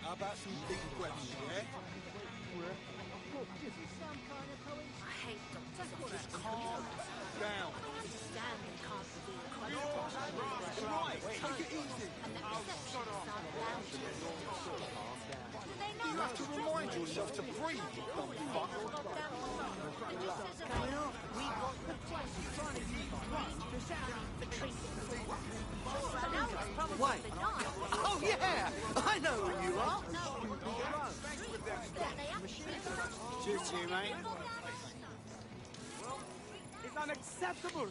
How about some deep breaths, yeah? I hate doctors that feel calm. Down. I don't understand they can't reveal questions. Right, take it easy. And that reception sound loungy. Do they know You have to remind yourself to breathe, you dumb fuck. Coming up, we got the plus trying to use brains for sounding for treatment. But now it's probably Wait. the night. Oh, yeah! I know who you are! Cheers to you, mate. It's unacceptable!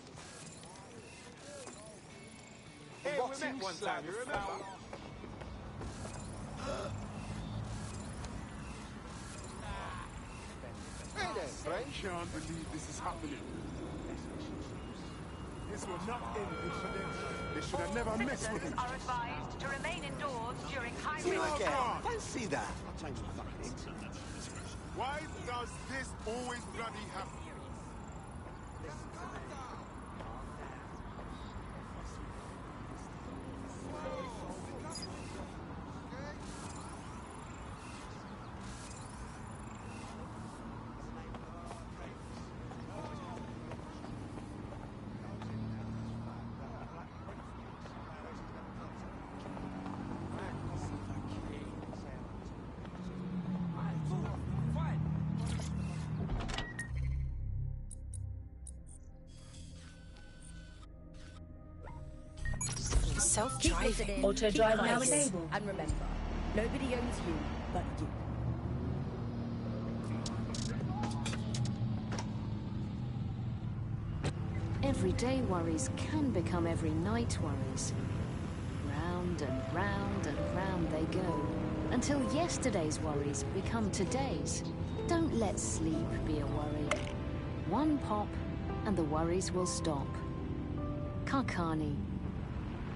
Hey, we met one time, you remember? Hey there, Frank. Can't believe this is happening. This will not end good for them. They should have never messed with Citizens him. are advised to remain indoors during high Oh, risk. Okay, God. fancy that. Why does this always bloody happen? Self-driving. Auto drive now Nice. enabled. And remember, nobody owns you but you. Everyday worries can become every night worries. Round and round and round they go, until yesterday's worries become today's. Don't let sleep be a worry. One pop and the worries will stop. Karkani.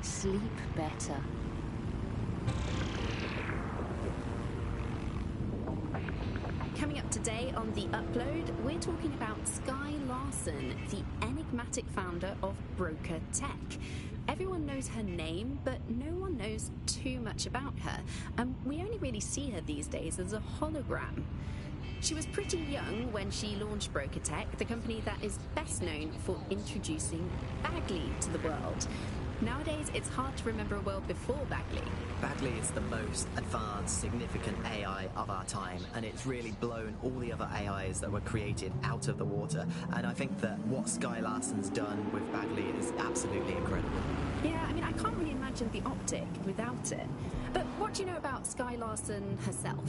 Sleep better. Coming up today on The Upload, we're talking about Skye Larson, the enigmatic founder of Broker Tech. Everyone knows her name, but no one knows too much about her, and we only really see her these days as a hologram. She was pretty young when she launched Broker Tech, the company that is best known for introducing Bagley to the world. Nowadays, it's hard to remember a world before Bagley. Bagley is the most advanced, significant AI of our time, and it's really blown all the other AIs that were created out of the water. And I think that what Skye Larson's done with Bagley is absolutely incredible. Yeah, I mean, I can't really imagine the optic without it. But what do you know about Skye Larson herself?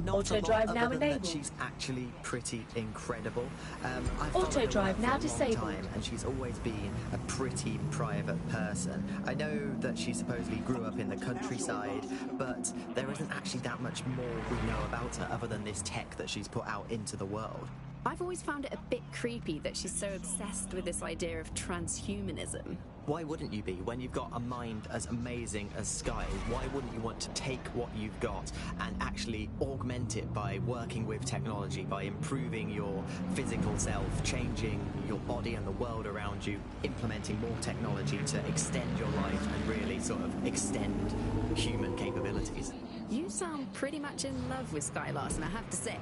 Not Auto a lot, drive other now than that enabled. she's actually pretty incredible. I've Auto followed her drive work now for a long disabled. time, and she's always been a pretty private person. I know that she supposedly grew up in the countryside, but there isn't actually that much more we know about her other than this tech that she's put out into the world. I've always found it a bit creepy that she's so obsessed with this idea of transhumanism. Why wouldn't you be? When you've got a mind as amazing as Skye, why wouldn't you want to take what you've got and actually augment it by working with technology, by improving your physical self, changing your body and the world around you, implementing more technology to extend your life and really sort of extend human capabilities? You sound pretty much in love with Skye Larson, I have to say.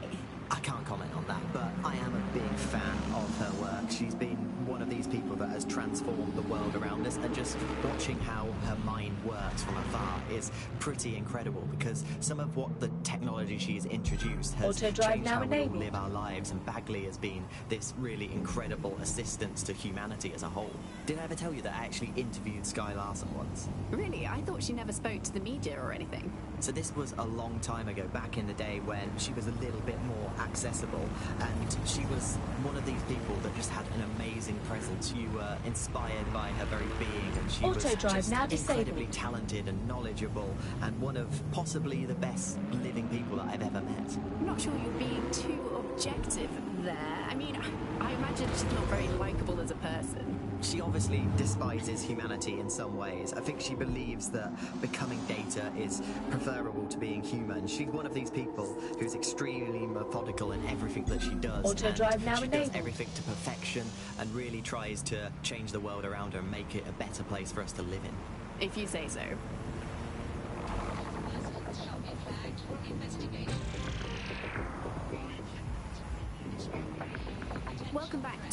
I can't comment on that, but I am a big fan of her work. She's been one of these people that has transformed the world around us, and just watching how her mind works from afar is pretty incredible, because some of what the technology she's introduced has Auto drive changed now how we all enabled. live our lives, and Bagley has been this really incredible assistance to humanity as a whole. Did I ever tell you that I actually interviewed Skye Larson once? Really? I thought she never spoke to the media or anything. So this was a long time ago, back in the day when she was a little bit more accessible, and she was one of these people that just had an amazing presence. You were inspired by her very being, and she was Auto drive just now disabled. incredibly talented and knowledgeable, and one of possibly the best living people that I've ever met. I'm not sure you're being too objective there. I mean, I imagine she's not very likable as a person. She obviously despises humanity in some ways. I think she believes that becoming data is preferable to being human. She's one of these people who's extremely methodical in everything that she does. Auto drive and now she does enabled. everything to perfection and really tries to change the world around her and make it a better place for us to live in. If you say so.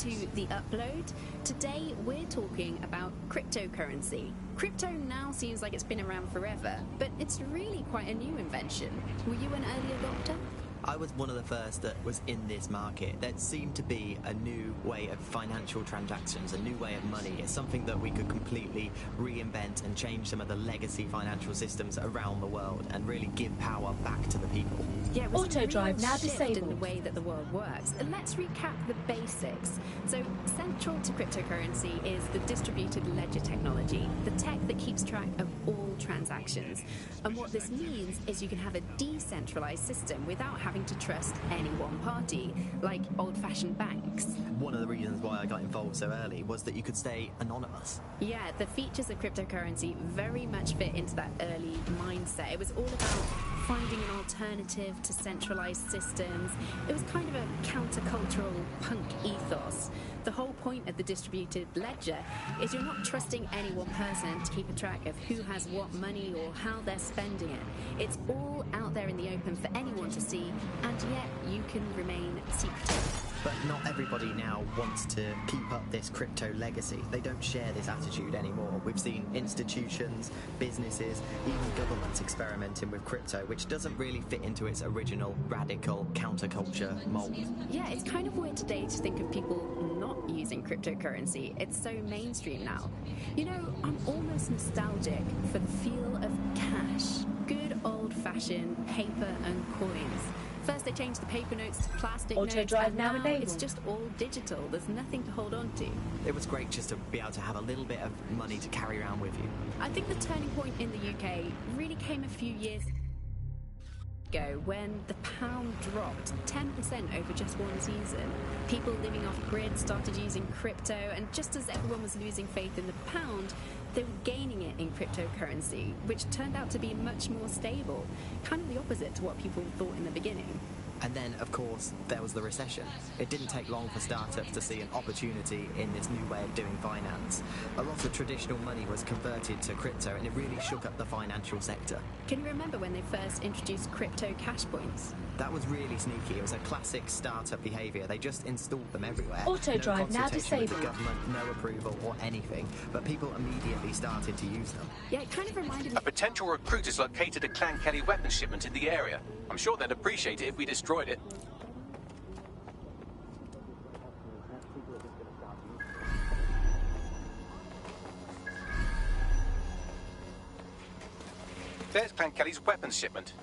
to The Upload. Today we're talking about cryptocurrency. Crypto now seems like it's been around forever, but it's really quite a new invention. Were you an early adopter? I was one of the first that was in this market. There seemed to be a new way of financial transactions, a new way of money. It's something that we could completely reinvent and change some of the legacy financial systems around the world and really give power back to the people. Yeah, it was Auto a real drive now shift disabled. in the way that the world works. And let's recap the basics. So, central to cryptocurrency is the distributed ledger technology, the tech that keeps track of all transactions. And what this means is you can have a decentralized system without having to trust any one party, like old-fashioned banks. One of the reasons why I got involved so early was that you could stay anonymous. Yeah, the features of cryptocurrency very much fit into that early mindset. It was all about finding an alternative to centralized systems. It was kind of a countercultural punk ethos. The whole point of the distributed ledger is you're not trusting any one person to keep a track of who has what money or how they're spending it. It's all out there in the open for anyone to see, and yet you can remain secretive. But not everybody now wants to keep up this crypto legacy. They don't share this attitude anymore. We've seen institutions, businesses, even governments experimenting with crypto, which doesn't really fit into its original radical counterculture mold. Yeah, it's kind of weird today to think of people not using cryptocurrency. It's so mainstream now. You know, I'm almost nostalgic for the feel of cash. Good old-fashioned paper and coins. First they changed the paper notes to plastic notes, Auto-drive and now now enabled. it's just all digital. There's nothing to hold on to. It was great just to be able to have a little bit of money to carry around with you. I think the turning point in the UK really came a few years ago when the pound dropped 10% over just one season. People living off grid started using crypto, and just as everyone was losing faith in the pound, they were gaining it in cryptocurrency, which turned out to be much more stable, kind of the opposite to what people thought in the beginning. And then, of course, there was the recession. It didn't take long for startups to see an opportunity in this new way of doing finance. A lot of traditional money was converted to crypto, and it really shook up the financial sector. Can you remember when they first introduced crypto cash points? That was really sneaky. It was a classic startup behaviour. They just installed them everywhere. Auto drive no now consultation with the disabled. government, no approval or anything. But people immediately started to use them. Yeah, it kind of reminded me. A potential recruit has located a Clan Kelly weapons shipment in the area. I'm sure they'd appreciate it if we destroyed it. There's Clan Kelly's weapons shipment.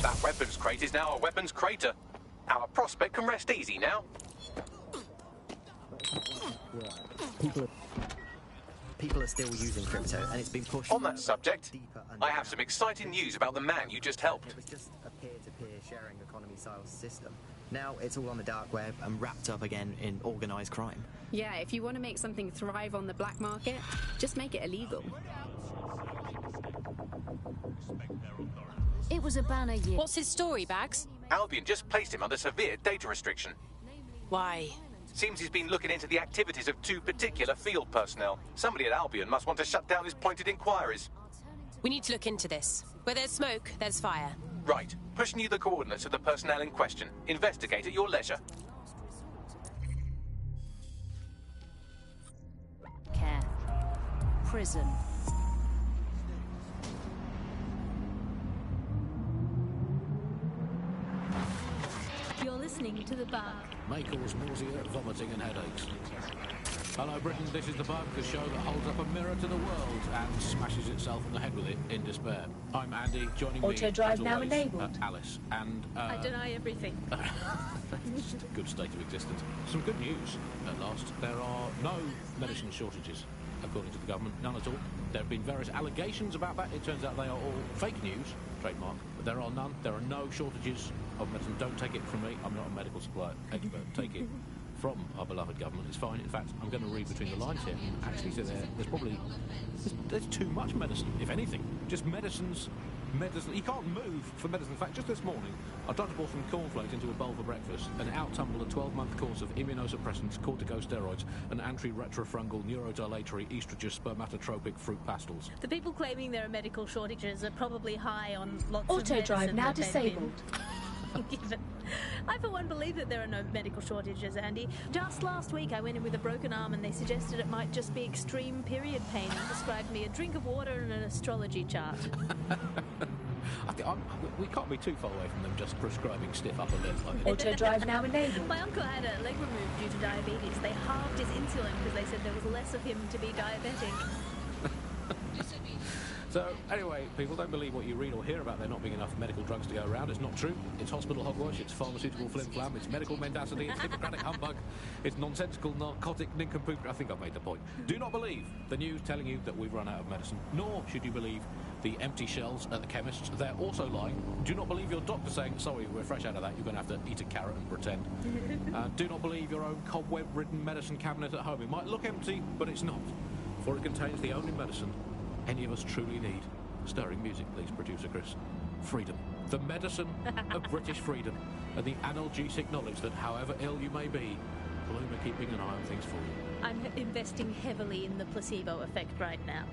That weapons crate is now a weapons crater. Our prospect can rest easy now. People are still using crypto, and it's been pushed. On that subject, deeper I underground. have some exciting news about the man you just helped. It was just a peer-to-peer sharing economy style system. Now it's all on the dark web and wrapped up again in organised crime. Yeah, if you want to make something thrive on the black market, just make it illegal. It was a banner year. What's his story, Bags? Albion just placed him under severe data restriction. Why? Seems he's been looking into the activities of two particular field personnel. Somebody at Albion must want to shut down his pointed inquiries. We need to look into this. Where there's smoke, there's fire. Right. Pushing you the coordinates of the personnel in question. Investigate at your leisure. Care. Prison. You're listening to The Bug. May cause nausea, vomiting and headaches. Hello Britain, this is The Bug, the show that holds up a mirror to the world and smashes itself on the head with it in despair. I'm Andy, joining me, Auto drive as now always, enabled. Alice, and... I deny everything. Good state of existence. Some good news, at last. There are no medicine shortages, according to the government, none at all. There have been various allegations about that. It turns out they are all fake news, trademark, but there are none. There are no shortages of medicine. Don't take it from me. I'm not a medical supply expert. Take it from our beloved government. It's fine. In fact, I'm going to read between the lines here. Actually, so there's probably there's too much medicine, if anything. Just medicines medicine. He can't move for medicine. In fact, just this morning, I tried to pour some cornflakes into a bowl for breakfast, and out tumbled a 12-month course of immunosuppressants, corticosteroids, and anti-retrofungal neurodilatory estrogous spermatotropic fruit pastels. The people claiming there are medical shortages are probably high on lots of Auto drive medicine now that they've disabled. been given. I, for one, believe that there are no medical shortages, Andy. Just last week, I went in with a broken arm, and they suggested it might just be extreme period pain and prescribed me a drink of water and an astrology chart. We can't be too far away from them just prescribing stiff upper lip like this. Auto drive now enabled. My uncle had a leg removed due to diabetes. They halved his insulin because they said there was less of him to be diabetic. So, anyway, people, don't believe what you read or hear about there not being enough medical drugs to go around. It's not true. It's hospital hogwash, it's pharmaceutical flim-flam, it's medical mendacity, it's Hippocratic humbug, it's nonsensical narcotic nincompoop. I think I've made the point. Do not believe the news telling you that we've run out of medicine, nor should you believe the empty shelves at the chemists. They're also lying. Do not believe your doctor saying, sorry, we're fresh out of that, you're going to have to eat a carrot and pretend. Do not believe your own cobweb-ridden medicine cabinet at home. It might look empty, but it's not, for it contains the only medicine any of us truly need. Stirring music, please, producer Chris. Freedom. The medicine of British freedom. And the analgesic knowledge that however ill you may be, Bloom are keeping an eye on things for you. I'm investing heavily in the placebo effect right now.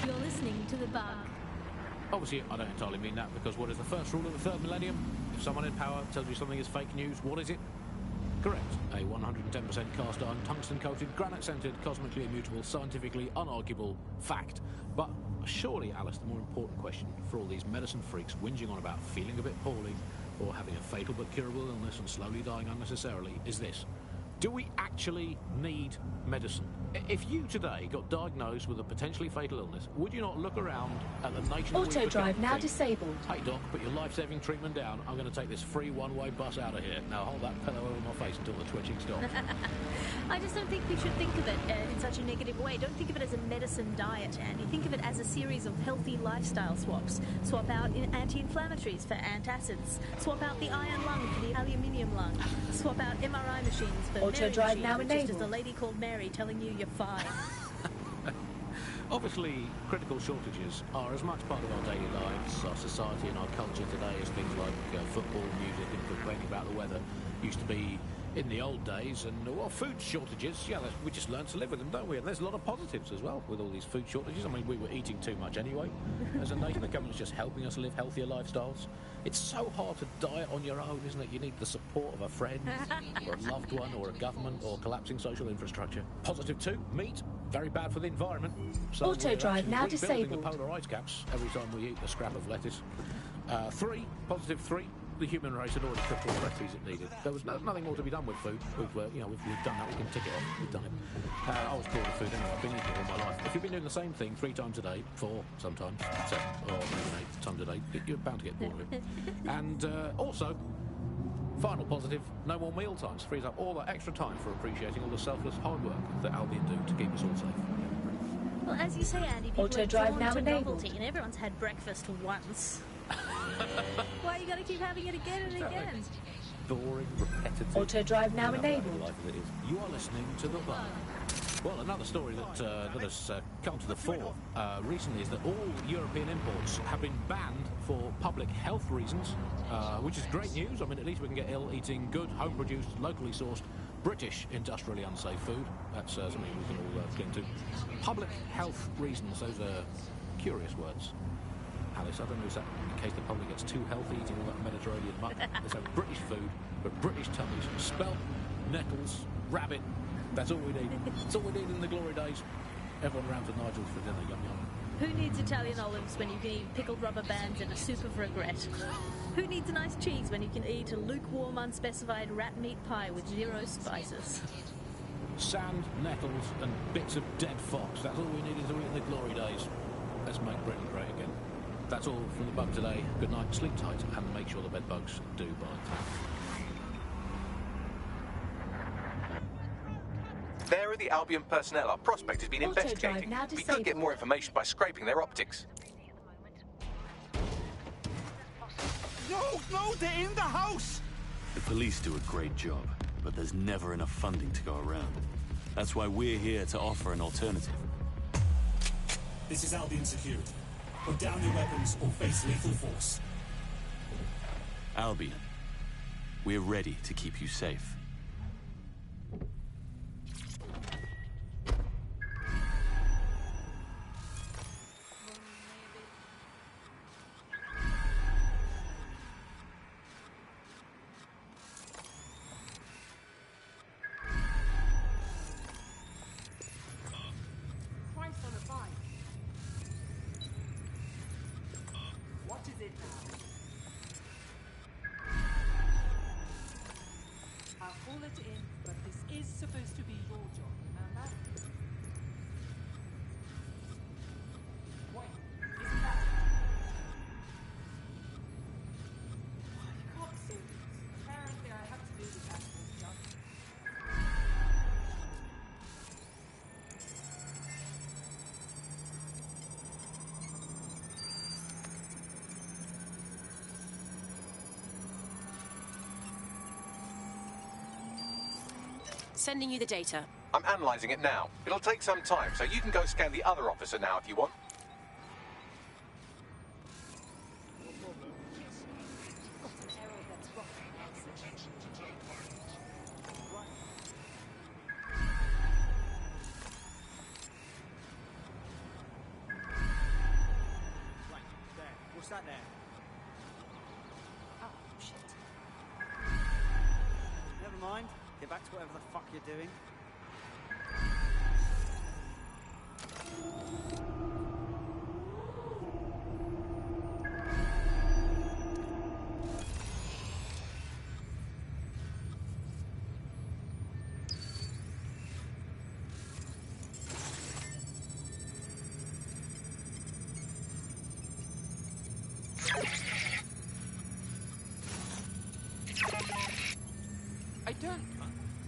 You're listening to The Bug. Obviously, I don't entirely mean that, because what is the first rule of the third millennium? If someone in power tells you something is fake news, what is it? Correct. A 110% cast iron, tungsten-coated, granite-scented, cosmically immutable, scientifically unarguable fact. But surely, Alice, the more important question for all these medicine freaks whinging on about feeling a bit poorly or having a fatal but curable illness and slowly dying unnecessarily is this. Do we actually need medicine? If you today got diagnosed with a potentially fatal illness, would you not look around at the nation? Auto drive now disabled. Hey doc, put your life-saving treatment down. I'm going to take this free one-way bus out of here. Now hold that pillow over my face until the twitching stops. I just don't think we should think of it in such a negative way. Don't think of it as a medicine diet, Andy. Think of it as a series of healthy lifestyle swaps. Swap out anti-inflammatories for antacids. Swap out the iron lung for the aluminium lung. Swap out MRI machines for Auto drive now which is just enabled. a lady called Mary telling you you're fine. Obviously, critical shortages are as much part of our daily lives, our society and our culture today as things like football, music and complaining about the weather used to be in the old days. And, well, food shortages, yeah, we just learn to live with them, don't we? And there's a lot of positives as well with all these food shortages. I mean, we were eating too much anyway. As a nation, the government's just helping us live healthier lifestyles. It's so hard to diet on your own, isn't it? You need the support of a friend, or a loved one, or a government, or collapsing social infrastructure. Positive too, meat, very bad for the environment. So Auto drive now rebuilding disabled. the polar ice caps every time we eat a scrap of lettuce. Positive three. The human race had already cooked all the recipes it needed. There was nothing more to be done with food. We've done that. We can tick it off. We've done it. I was bored of food anyway. I've been eating it all my life. If you've been doing the same thing 3 times a day, 4 sometimes, 7 or maybe 8 times a day, you're bound to get bored of it. And also, final positive, no more meal times. Frees up all that extra time for appreciating all the selfless hard work that Albion do to keep us all safe. Well, as you say, Andy, people Auto are drive drawn now to enabled. novelty, and everyone's had breakfast once. Why you got to keep having it again and again? Boring, repetitive. Auto drive now You know, enabled. life as it is. You are listening to The Bug. Well, another story that has come to the fore recently is that all European imports have been banned for public health reasons, which is great news. I mean, at least we can get ill eating good, home-produced, locally sourced, British industrially unsafe food. That's something we can all cling to. Public health reasons, those are curious words. Alice, I don't know, is that in case the public gets too healthy eating all that Mediterranean muck? Let's have British food for British tummies. Spelt, nettles, rabbit. That's all we need. That's all we need in the glory days. Everyone round to Nigel's for dinner, yum yum. Who needs Italian olives when you can eat pickled rubber bands and a soup of regret? Who needs a nice cheese when you can eat a lukewarm, unspecified rat meat pie with 0 spices? Sand, nettles, and bits of dead fox. That's all we needed to eat in the glory days. Let's make Britain great again. That's all from The Bug today. Good night, sleep tight, and make sure the bed bugs do bite. There are the Albion personnel our prospect has been Auto drive investigating. now We could get disabled. more information by scraping their optics. No, they're in the house! The police do a great job, but there's never enough funding to go around. That's why we're here to offer an alternative. This is Albion Security. Put down your weapons or face lethal force. Albion, we're ready to keep you safe. Christ on a bike. What is it now? I'll call it in, but this is supposed to be your job, remember? Wait, isn't that it? You can't see this. Apparently I have to do this actual stuff. Sending you the data. I'm analysing it now. It'll take some time, so you can go scan the other officer now if you want. Right, there. What's that there? Oh, shit. Never mind. Get back to whatever the fuck you're doing. I don't...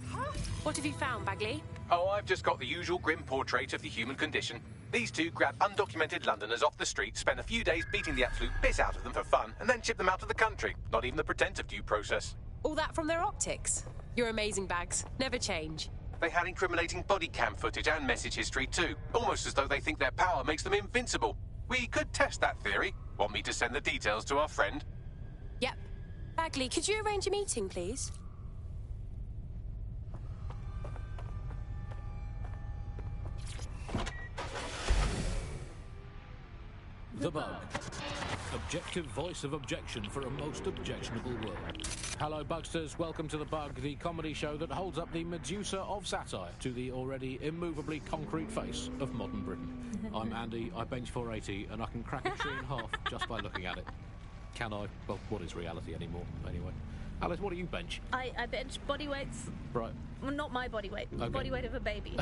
Huh? What have you found, Bagley? Oh, I've just got the usual grim portrait of the human condition. These two grab undocumented Londoners off the street, spend a few days beating the absolute piss out of them for fun, and then ship them out of the country. Not even the pretense of due process. All that from their optics? You're amazing, Bags. Never change. They had incriminating body cam footage and message history too. Almost as though they think their power makes them invincible. We could test that theory. Want me to send the details to our friend? Yep. Bagley, could you arrange a meeting, please? The Bug. Objective voice of objection for a most objectionable world. Hello, Bugsters. Welcome to The Bug, the comedy show that holds up the Medusa of satire to the already immovably concrete face of modern Britain. I'm Andy, I bench 480, and I can crack a tree in half just by looking at it. Can I? Well, what is reality anymore, anyway? Alice, what do you bench? I bench body weights. Right. Well, not my body weight. Okay. Body weight of a baby.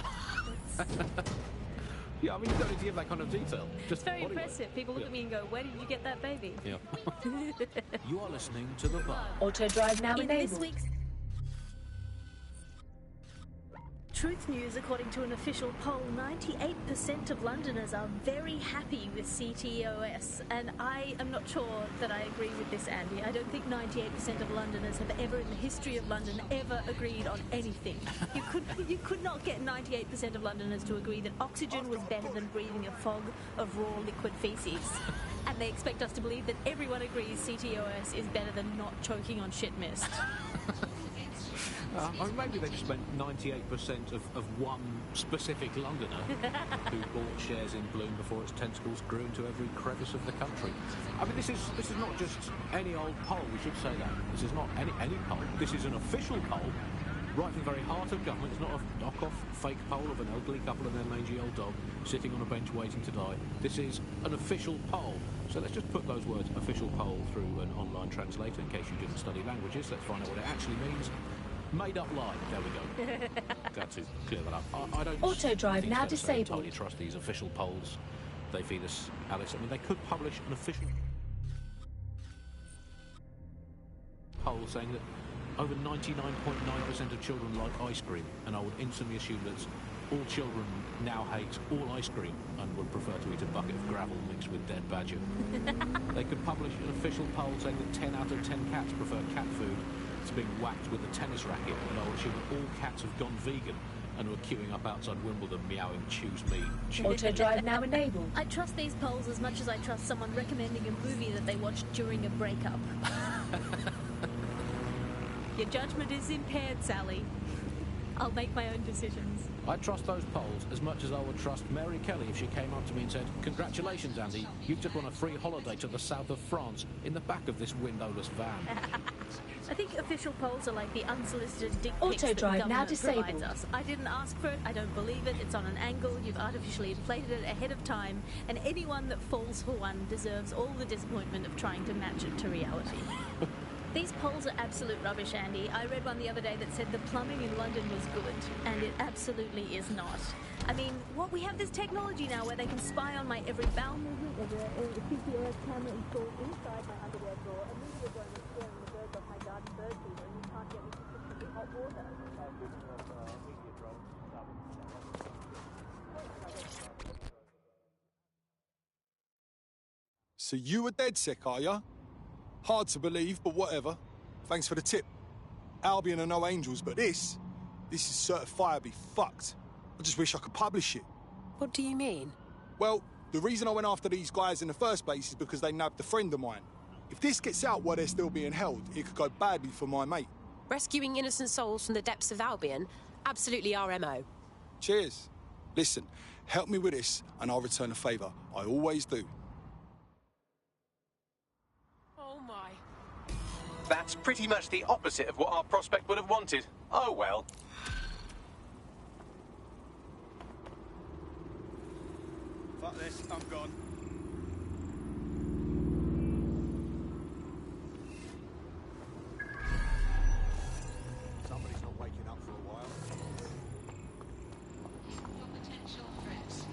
Yeah, I mean, you don't need to give that kind of detail. Just It's very body weight. impressive. People look at me and go, where did you get that baby? Yeah. You are listening to The Bug. Auto drive now In this enabled. week's Truth News, according to an official poll, 98% of Londoners are very happy with CTOS, and I am not sure that I agree with this, Andy. I don't think 98% of Londoners have ever, in the history of London, ever agreed on anything. You could not get 98% of Londoners to agree that oxygen was better than breathing a fog of raw liquid feces. And they expect us to believe that everyone agrees CTOS is better than not choking on shit mist. I mean, maybe they just meant 98% of one specific Londoner who bought shares in Bloom before its tentacles grew into every crevice of the country. I mean, this is not just any old poll, we should say that. This is not any poll. This is an official poll, right from the very heart of government. It's not a knock-off fake poll of an elderly couple and their mangy old dog sitting on a bench waiting to die. This is an official poll. So let's just put those words, official poll, through an online translator in case you didn't study languages. Let's find out what it actually means. Made up lie. There we go. Got to clear that up. I don't. Auto drive think now it's fair to say disabled. entirely trust these official polls. They feed us, Alice. I mean, they could publish an official poll saying that over 99.9% of children like ice cream, and I would instantly assume that all children now hate all ice cream and would prefer to eat a bucket of gravel mixed with dead badger. They could publish an official poll saying that 10 out of 10 cats prefer cat food to being whacked with a tennis racket, and I would assume that all cats have gone vegan and who are queuing up outside Wimbledon meowing choose me. Auto drive now enabled. I trust these polls as much as I trust someone recommending a movie that they watched during a breakup. Your judgment is impaired, Sally. I'll make my own decisions. I trust those polls as much as I would trust Mary Kelly if she came up to me and said, "Congratulations, Andy, you've just won a free holiday to the south of France in the back of this windowless van." I think official polls are like the unsolicited dick pics Auto that the drive now government disabled. provides us. I didn't ask for it, I don't believe it, it's on an angle, you've artificially inflated it ahead of time, and anyone that falls for one deserves all the disappointment of trying to match it to reality. These polls are absolute rubbish, Andy. I read one the other day that said the plumbing in London was good, and it absolutely is not. I mean, we have this technology now where they can spy on my every bowel movement, there's a CCTV camera installed inside my underwear drawer, a media drone is scaring the birds off my garden bird feeder, and you can't get me consistently hot water. So you were dead sick, are ya? Hard to believe, but whatever. Thanks for the tip. Albion are no angels, but this is certifiably fucked. I just wish I could publish it. What do you mean? Well, the reason I went after these guys in the first place is because they nabbed a friend of mine. If this gets out while they're still being held, it could go badly for my mate. Rescuing innocent souls from the depths of Albion? Absolutely our MO. Cheers. Listen, help me with this and I'll return a favour. I always do. Oh my. That's pretty much the opposite of what our prospect would have wanted. Oh well. Fuck this, I'm gone. Somebody's not waking up for a while. Potential threats.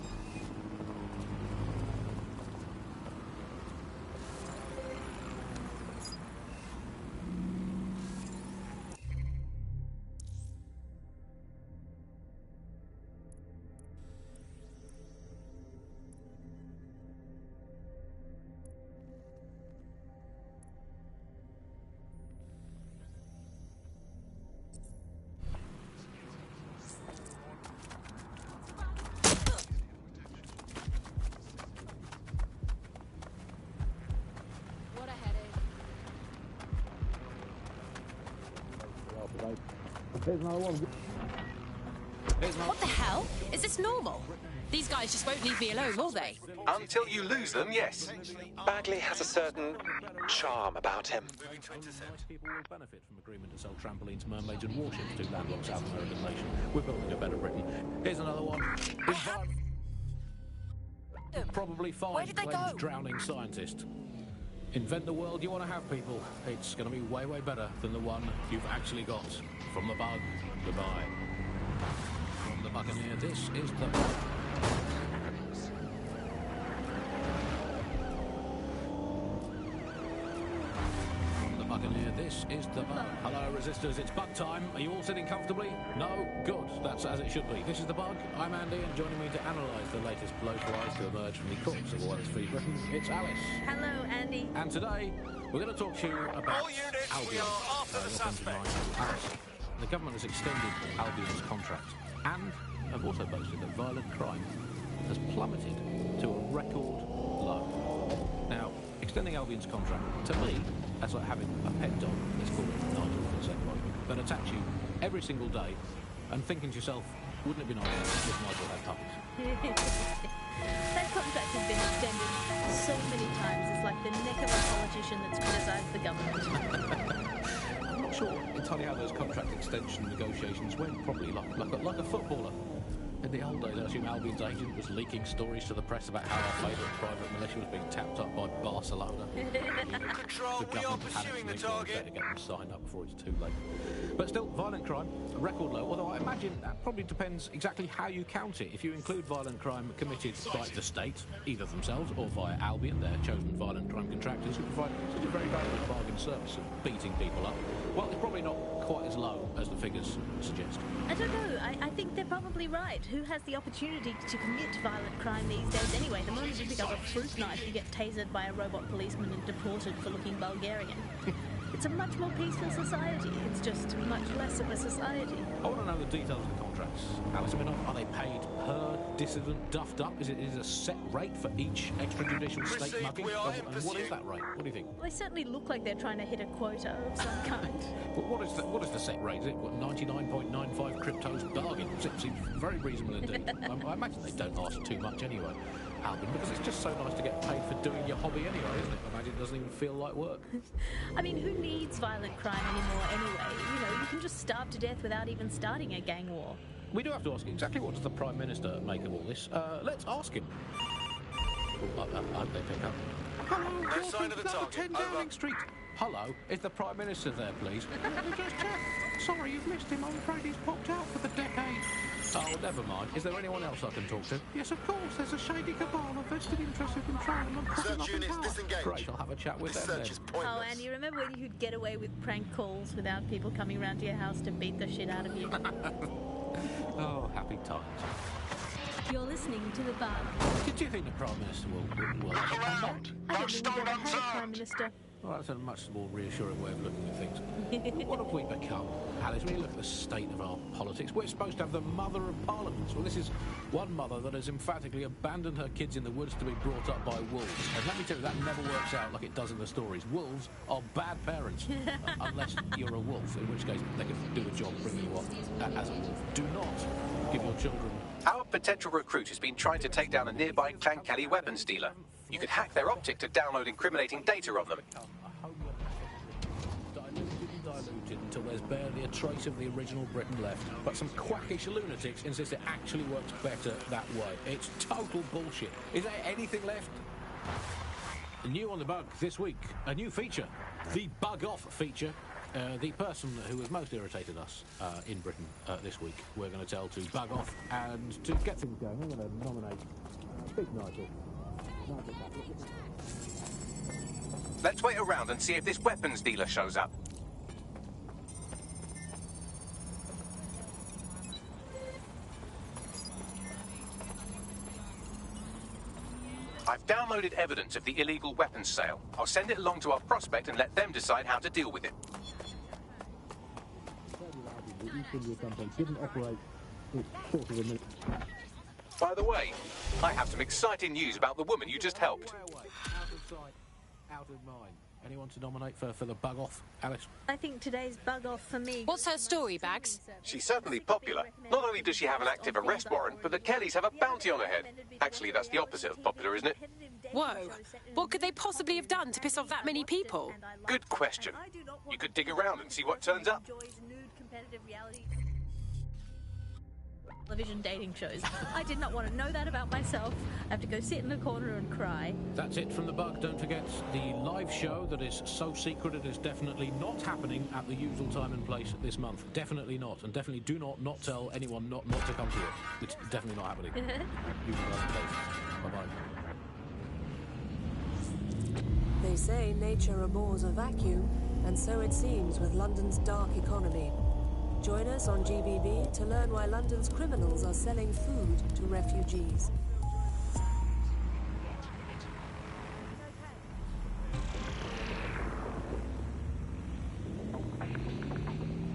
What a headache. What the hell? Is this normal? These guys just won't leave me alone, will they? Until you lose them, yes. Bagley has a certain charm about him. Only nice people will benefit from agreement to sell trampolines, mermaids and warships to landlocked South American nation. We're building a better Britain. Here's another one. Probably fine, claims drowning scientist. Invent the world you want to have, people. It's going to be way, way better than the one you've actually got. From the bug, goodbye. From the Buccaneer, this is the bug. From the Buccaneer, this is the bug. Hello, resistors, it's bug time. Are you all sitting comfortably? No? Good. That's as it should be. This is the bug. I'm Andy, and joining me to analyse the latest blowflies to emerge from the corpse of Wallace Free Britain, it's Alice. Hello, Andy. And today, we're going to talk to you about All units, Albion. we are after the suspect. Alice. The government has extended Albion's contract and have also boasted that violent crime has plummeted to a record low. Now, extending Albion's contract, to me, that's like having a pet dog, let's call it Nigel for the sake of argument, that attacks you every single day and thinking to yourself, wouldn't it be nice if Nigel had puppies? That contract has been extended so many times, it's like the neck of a politician that's criticised the government. I'm not sure entirely how those contract extension negotiations went, probably like a footballer. In the old days, I assume Albion's agent was leaking stories to the press about how our favourite private militia was being tapped up by Barcelona. Control, we are pursuing the target. Better get them signed up before it's too late. But still, violent crime, a record low, although I imagine that probably depends exactly how you count it. If you include violent crime committed by the state, either themselves or via Albion, their chosen violent crime contractors who provide such a very valuable bargain service of beating people up, well, it's probably not quite as low as the figures suggest. I don't know. I think they're probably right. Who has the opportunity to commit violent crime these days anyway? The moment you pick up a fruit knife, you get tasered by a robot policeman and deported for looking Bulgarian. It's a much more peaceful society. It's just much less of a society. I want to know the details of the contracts. Alice, I mean, are they paid per dissident duffed up? Is it a set rate for each extrajudicial state mugging? And what is that rate? What do you think? Well, they certainly look like they're trying to hit a quota of some kind. But what is the set rate? Is it 99.95 cryptos bargain? Seems very reasonable indeed. I imagine they don't ask too much anyway, Albion, because it's just so nice to get paid for doing your hobby anyway, isn't it? I imagine it doesn't even feel like work. I mean, who needs violent crime anymore anyway? You know, you can just starve to death without even starting a gang war. We do have to ask exactly what does the Prime Minister make of all this. Let's ask him. Oh, I hope they pick up. Hello, no sign of the target. 10 Downing Street. Hello, is the Prime Minister there, please? Just check. Sorry, you've missed him. I'm afraid he's popped out for the decade. Oh, never mind. Is there anyone else I can talk to? Yes, of course. There's a shady cabal of vested interest in controlling and putting up in power. Disengage. Great, I'll have a chat with them then. Search is pointless. Oh, Andy, remember when you'd get away with prank calls without people coming round to your house to beat the shit out of you? Oh, happy times. You're listening to The Bug. Did you think the Prime Minister will I didn't think we'd ever had a Prime Minister. Well, that's a much more reassuring way of looking at things. What have we become, Alice? When you look at the state of our politics, we're supposed to have the mother of parliaments. Well, this is one mother that has emphatically abandoned her kids in the woods to be brought up by wolves. And let me tell you, that never works out like it does in the stories. Wolves are bad parents, unless you're a wolf, in which case they can do the job bringing you up as a wolf. Do not give your children... Our potential recruit has been trying to take down a nearby Clan Kelly weapons dealer. You could hack their optic to download incriminating data of them. Diluted until there's barely a trace of the original Britain left. But some quackish lunatics insist it actually works better that way. It's total bullshit. Is there anything left? New on The Bug this week, a new feature, the Bug Off feature. The person who has most irritated us in Britain this week, we're going to tell to bug off, and to get things going, we're going to nominate Big Nigel. Let's wait around and see if this weapons dealer shows up. I've downloaded evidence of the illegal weapons sale. I'll send it along to our prospect and let them decide how to deal with it. By the way, I have some exciting news about the woman you just helped. Out of sight, out of mind. Anyone to nominate for the bug off, Alice? I think today's bug off for me... What's her story, Bags? She's certainly popular. Not only does she have an active arrest warrant, but the Kellys have a bounty on her head. Actually, that's the opposite of popular, isn't it? Whoa. What could they possibly have done to piss off that many people? Good question. You could dig around and see what turns up. Television dating shows. I did not want to know that about myself. I have to go sit in the corner and cry. That's it from The Bug. Don't forget the live show that is so secret it is definitely not happening at the usual time and place this month. Definitely not. And definitely do not tell anyone not to come to it. It's definitely not happening. Usual time and place. Bye-bye. They say nature abhors a vacuum, and so it seems with London's dark economy. Join us on GBB to learn why London's criminals are selling food to refugees.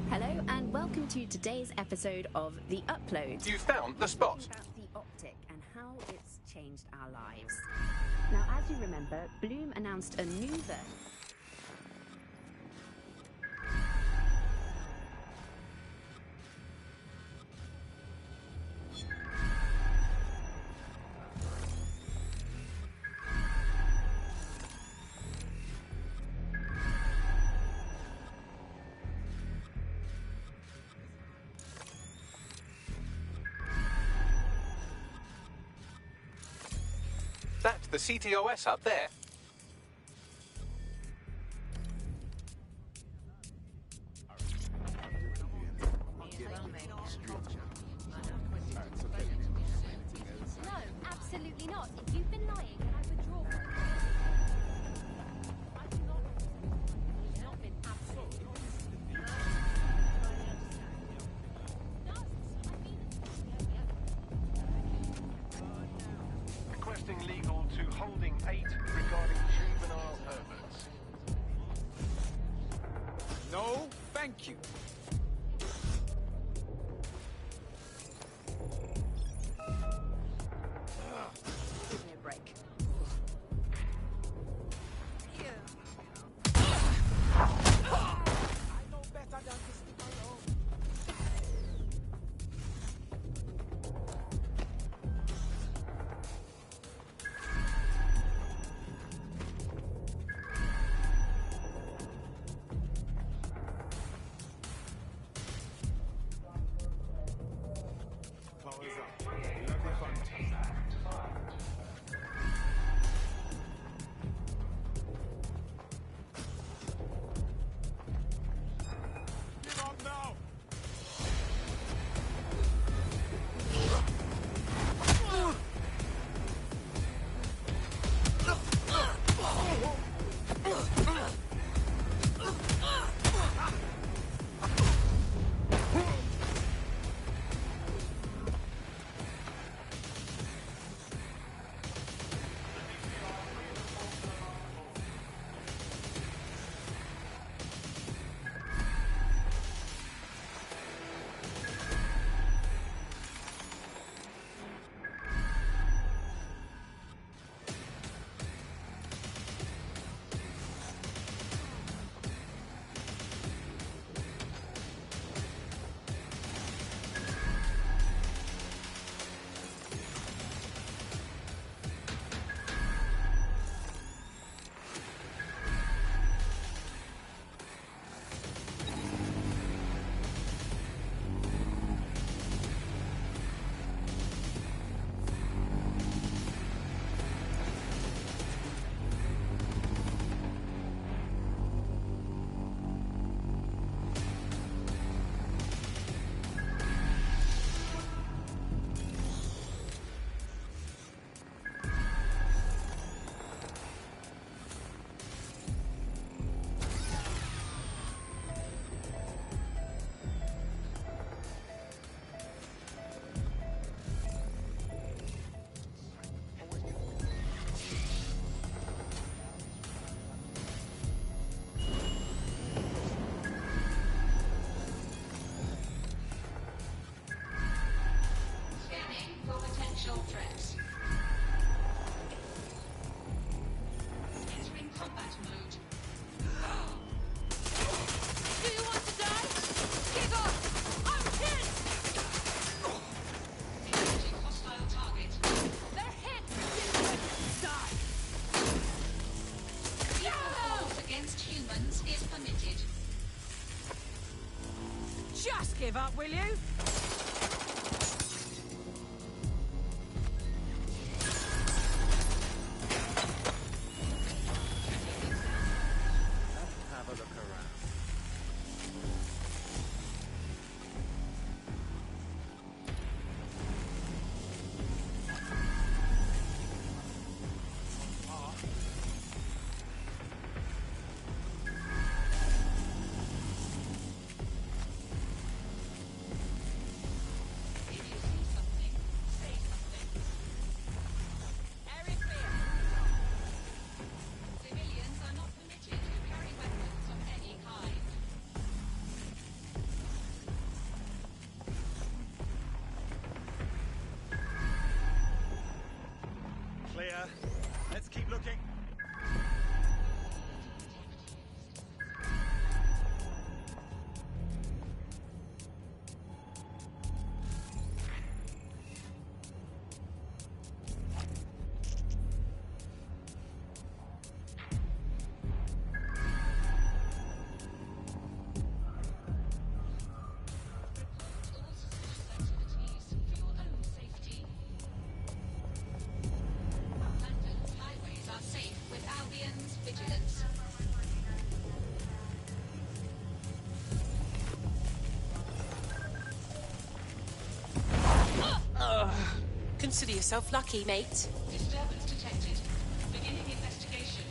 Hello and welcome to today's episode of The Upload. You found the spot. About the optic and how it's changed our lives. Now, as you remember, Bloom announced a new version. That's the CTOS up there. No, absolutely not. If you've been lying, I withdraw from it. I do not. It's not been absolutely. Requesting legal to holding 8 regarding juvenile perverts. Thank you. Give me a break. Just give up, will you? Have a look around. Clear. Let's keep looking. Consider yourself lucky, mate. Disturbance detected. Beginning investigation.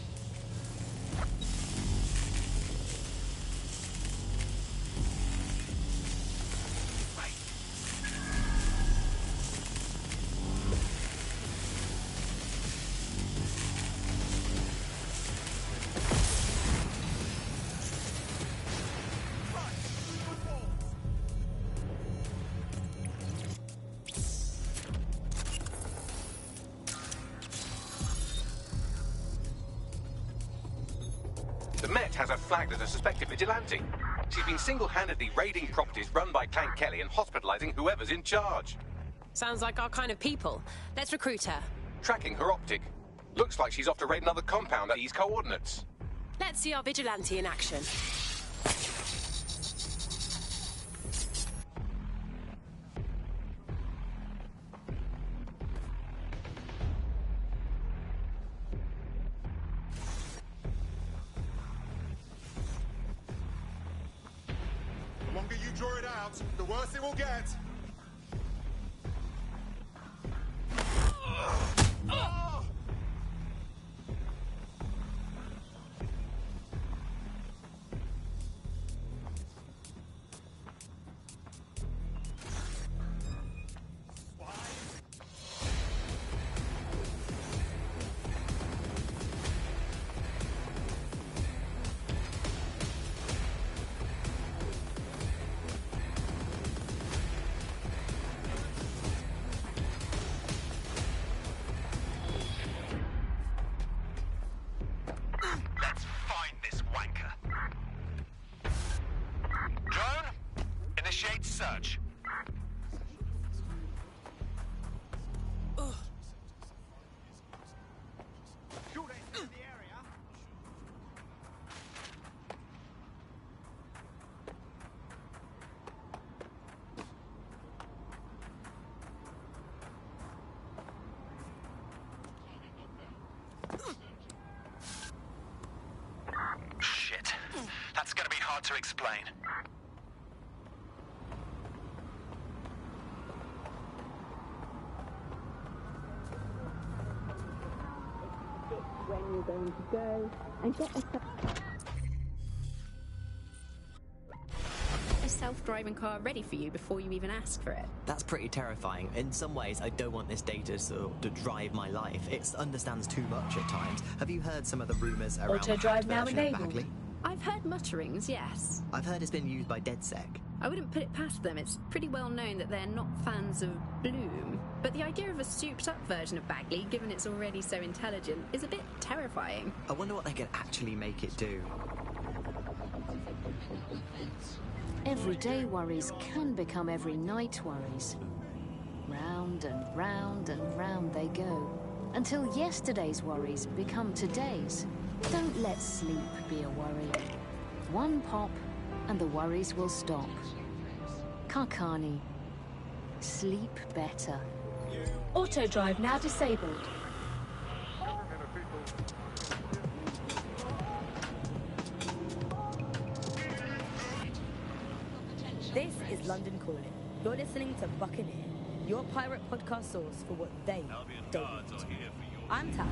Right. state has her flagged as a suspected vigilante. She's been single-handedly raiding properties run by Clank Kelly and hospitalizing whoever's in charge. Sounds like our kind of people. Let's recruit her. Tracking her optic. Looks like she's off to raid another compound at these coordinates. Let's see our vigilante in action. The longer you draw it out, the worse it will get. Search. Shit. That's gonna be hard to explain. When you're going to go and get a self-driving car ready for you before you even ask for it. That's pretty terrifying. In some ways, I don't want this data to drive my life. It understands too much at times. Have you heard some of the rumours around Auto drive now version of enabled. Bagley? I've heard mutterings, yes. I've heard it's been used by DedSec. I wouldn't put it past them. It's pretty well known that they're not fans of Bloom. But the idea of a souped-up version of Bagley, given it's already so intelligent, is a bit terrifying. I wonder what they could actually make it do. Everyday worries can become every night worries. Round and round and round they go, until yesterday's worries become today's. Don't let sleep be a worry. One pop, and the worries will stop. Karkani. Sleep better. Auto drive now disabled. This is London Calling. You're listening to Buccaneer, your pirate podcast source for what they don't want to. I'm Tash,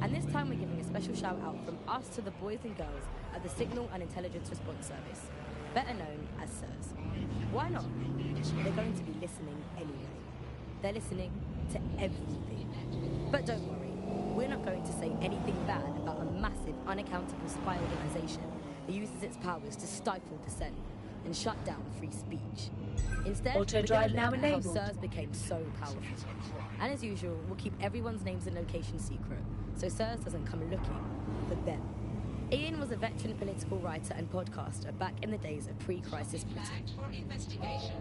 and this time we're giving a special shout out from us to the boys and girls at the Signal and Intelligence Response Service, better known as SIRS. Why not? They're going to be listening anyway. They're listening to everything. But don't worry, we're not going to say anything bad about a massive, unaccountable spy organization that uses its powers to stifle dissent and shut down free speech. Instead, Auto we're drive going to now look at how enabled. SIRS became so powerful. And as usual, we'll keep everyone's names and locations secret, so SIRS doesn't come looking for them. Ian was a veteran political writer and podcaster back in the days of pre-crisis Britain. For investigation.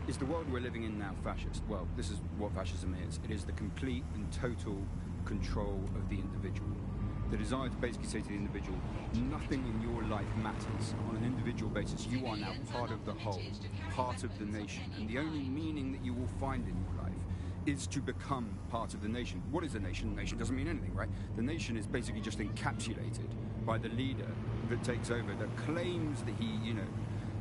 Is the world we're living in now fascist? Well, this is what fascism is. It is the complete and total control of the individual. The desire to basically say to the individual, nothing in your life matters. On an individual basis, you are now part of the whole, part of the nation. And the only meaning that you will find in your life is to become part of the nation. What is a nation? A nation doesn't mean anything, right? The nation is basically just encapsulated by the leader that takes over, that claims that he,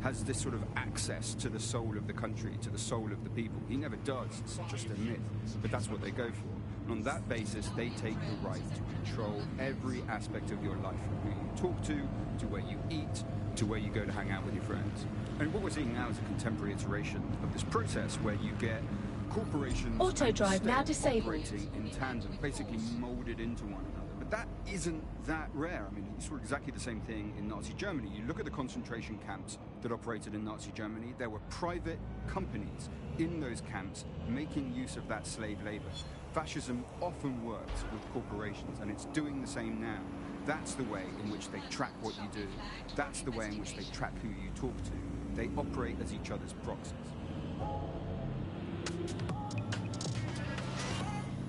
has this sort of access to the soul of the country, to the soul of the people. He never does, it's just a myth, but that's what they go for. And on that basis, they take the right to control every aspect of your life, from who you talk to where you eat, to where you go to hang out with your friends. And what we're seeing now is a contemporary iteration of this process where you get corporations Auto and drive now states disabled. operating in tandem, basically molded into one another. But that isn't that rare. I mean, you saw exactly the same thing in Nazi Germany. You look at the concentration camps that operated in Nazi Germany, there were private companies in those camps making use of that slave labor. Fascism often works with corporations, and it's doing the same now. That's the way in which they track what you do. That's the way in which they track who you talk to. They operate as each other's proxies.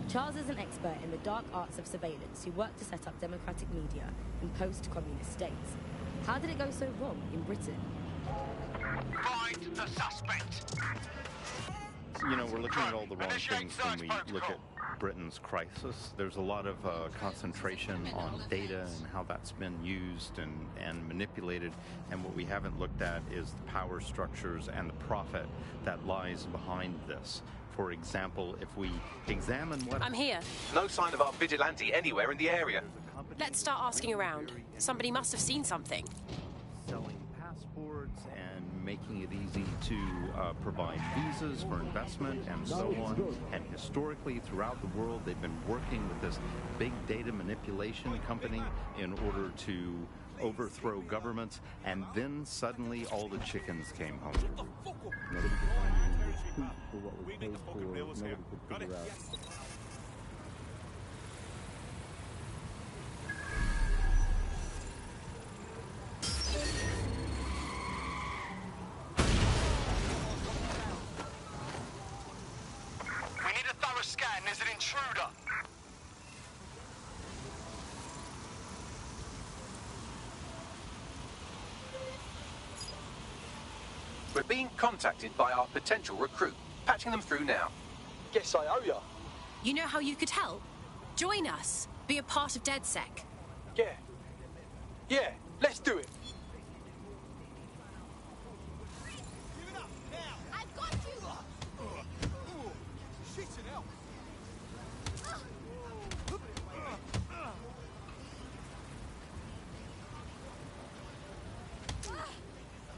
Charles is an expert in the dark arts of surveillance who worked to set up democratic media in post-communist states. How did it go so wrong in Britain? Find the suspect. You know, we're looking at all the wrong things when we look at Britain's crisis. There's a lot of concentration on data and how that's been used and manipulated, and what we haven't looked at is the power structures and the profit that lies behind this. For example, if we examine what... I'm here. No sign of our vigilante anywhere in the area. Let's start asking around. Somebody must have seen something. Selling passports and making it easy to provide visas for investment and so on. And historically, throughout the world, they've been working with this big data manipulation company in order to overthrow governments, and then suddenly all the chickens came home to roost. Nobody could find any recruit for what was paid for. Nobody could figure out. We need a thorough scan. There's an intruder. We're being contacted by our potential recruit. Patching them through now. Guess I owe ya. You know how you could help? Join us. Be a part of DedSec. Yeah, let's do it. I've got you! Shitting hell.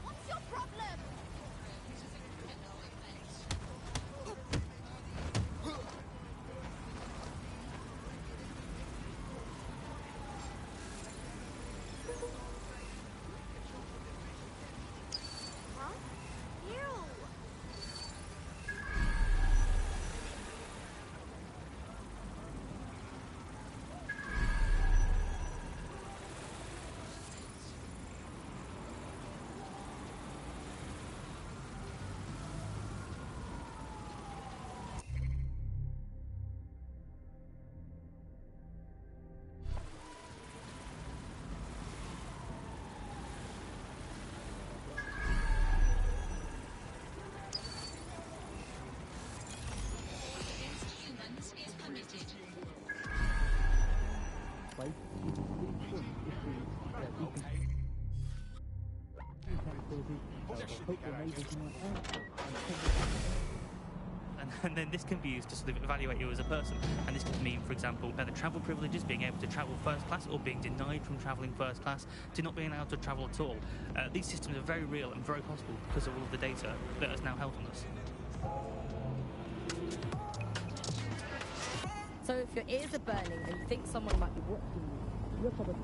What's your problem? Huh? Ew! Humans is permitted. And then this can be used to sort of evaluate you as a person. And this could mean, for example, the travel privileges, being able to travel first class, or being denied from travelling first class to not being allowed to travel at all. These systems are very real and very possible because of all of the data that is now held on us. So if your ears are burning and you think someone might be watching you, you're probably...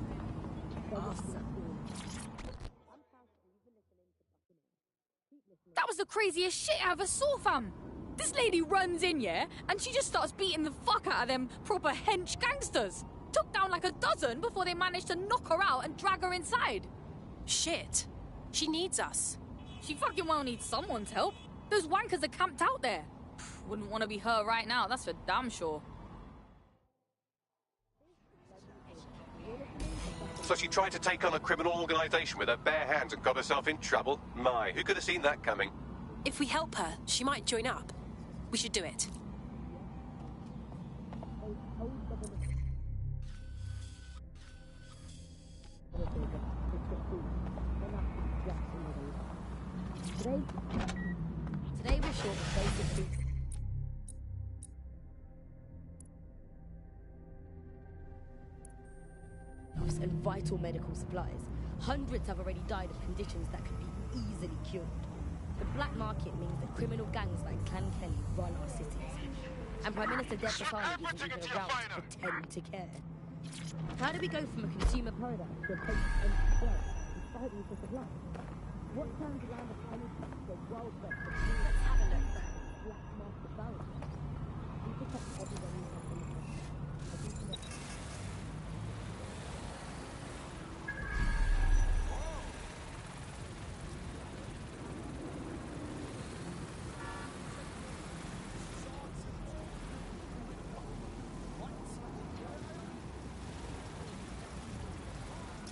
That was the craziest shit I ever saw, fam! This lady runs in, yeah, and she just starts beating the fuck out of them proper hench gangsters. Took down like a dozen before they managed to knock her out and drag her inside. Shit. She needs us. She fucking well needs someone's help. Those wankers are camped out there. Wouldn't want to be her right now, that's for damn sure. So she tried to take on a criminal organisation with her bare hands and got herself in trouble? My, who could have seen that coming? If we help her, she might join up. We should do it. Today we're short of basic food and vital medical supplies. Hundreds have already died of conditions that could be easily cured. The black market means that criminal gangs like Clan Kelly run our cities. And Prime Minister Dev Patel isn't even around to pretend to care. How do we go from a consumer paradise to a place of empty shelves and fighting for supply? What turns around the tiny to a world record? Let's have a look. Black market balance.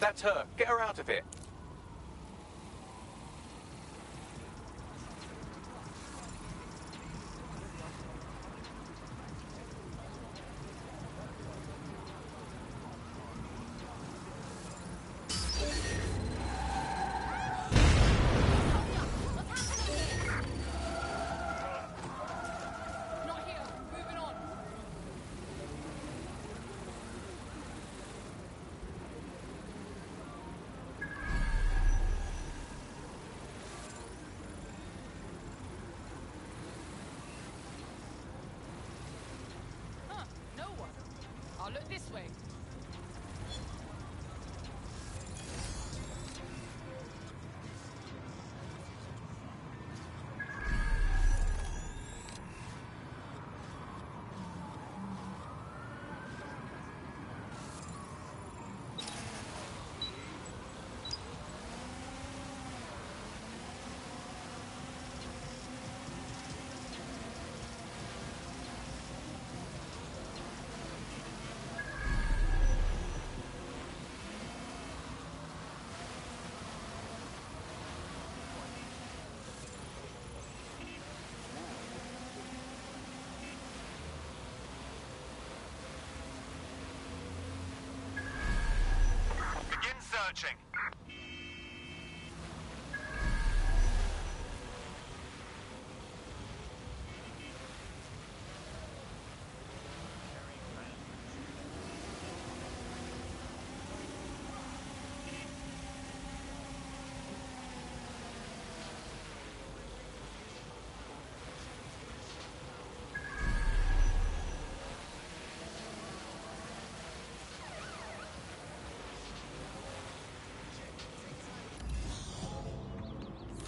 That's her. Get her out of it. Not here. Moving on. Huh, no one. I'll look this way. Begin searching.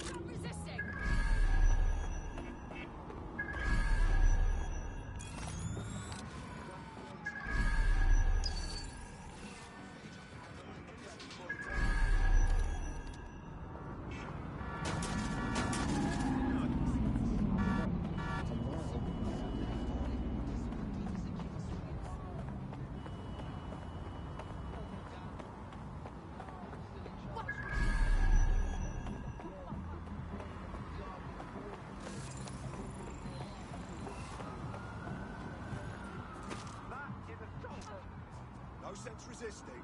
Stop resisting. No sense resisting.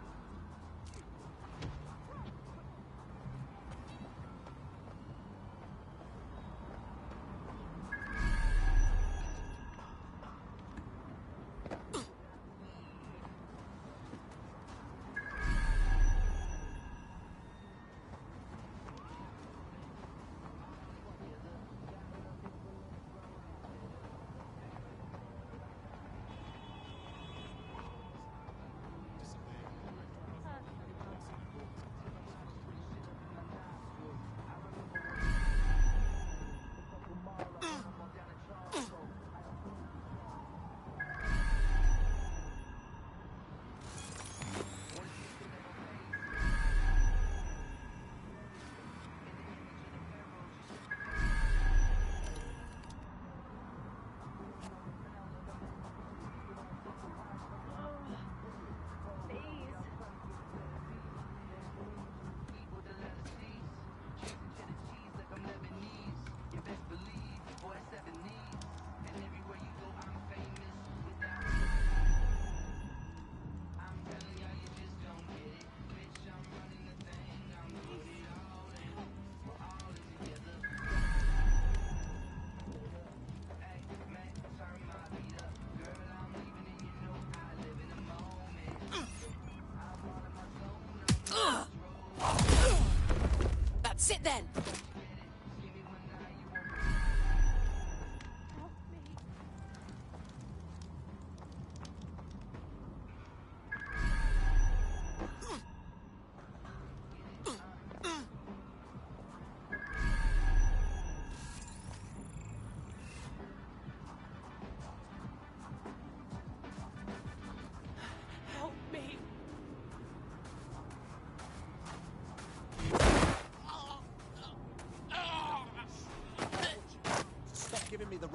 That's it then.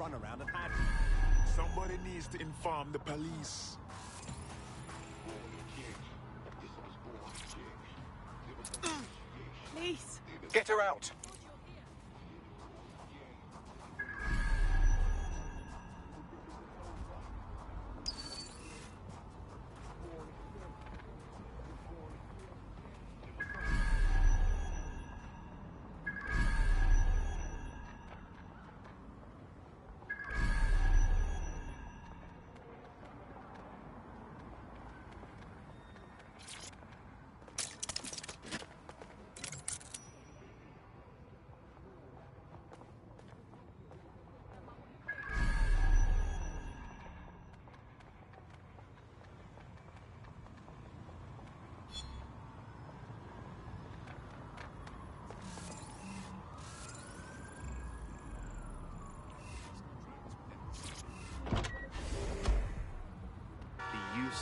spun around and had... Somebody needs to inform the police. Please. Get her out.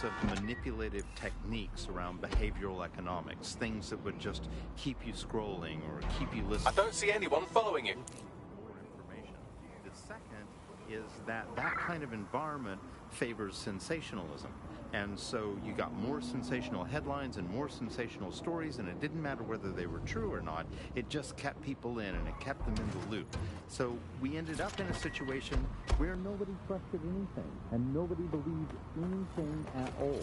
Of manipulative techniques around behavioral economics, things that would just keep you scrolling or keep you listening. I don't see anyone following you. The second is that kind of environment favors sensationalism. And so you got more sensational headlines and more sensational stories, and it didn't matter whether they were true or not. It just kept people in, and it kept them in the loop. So we ended up in a situation where nobody trusted anything, and nobody believed anything at all.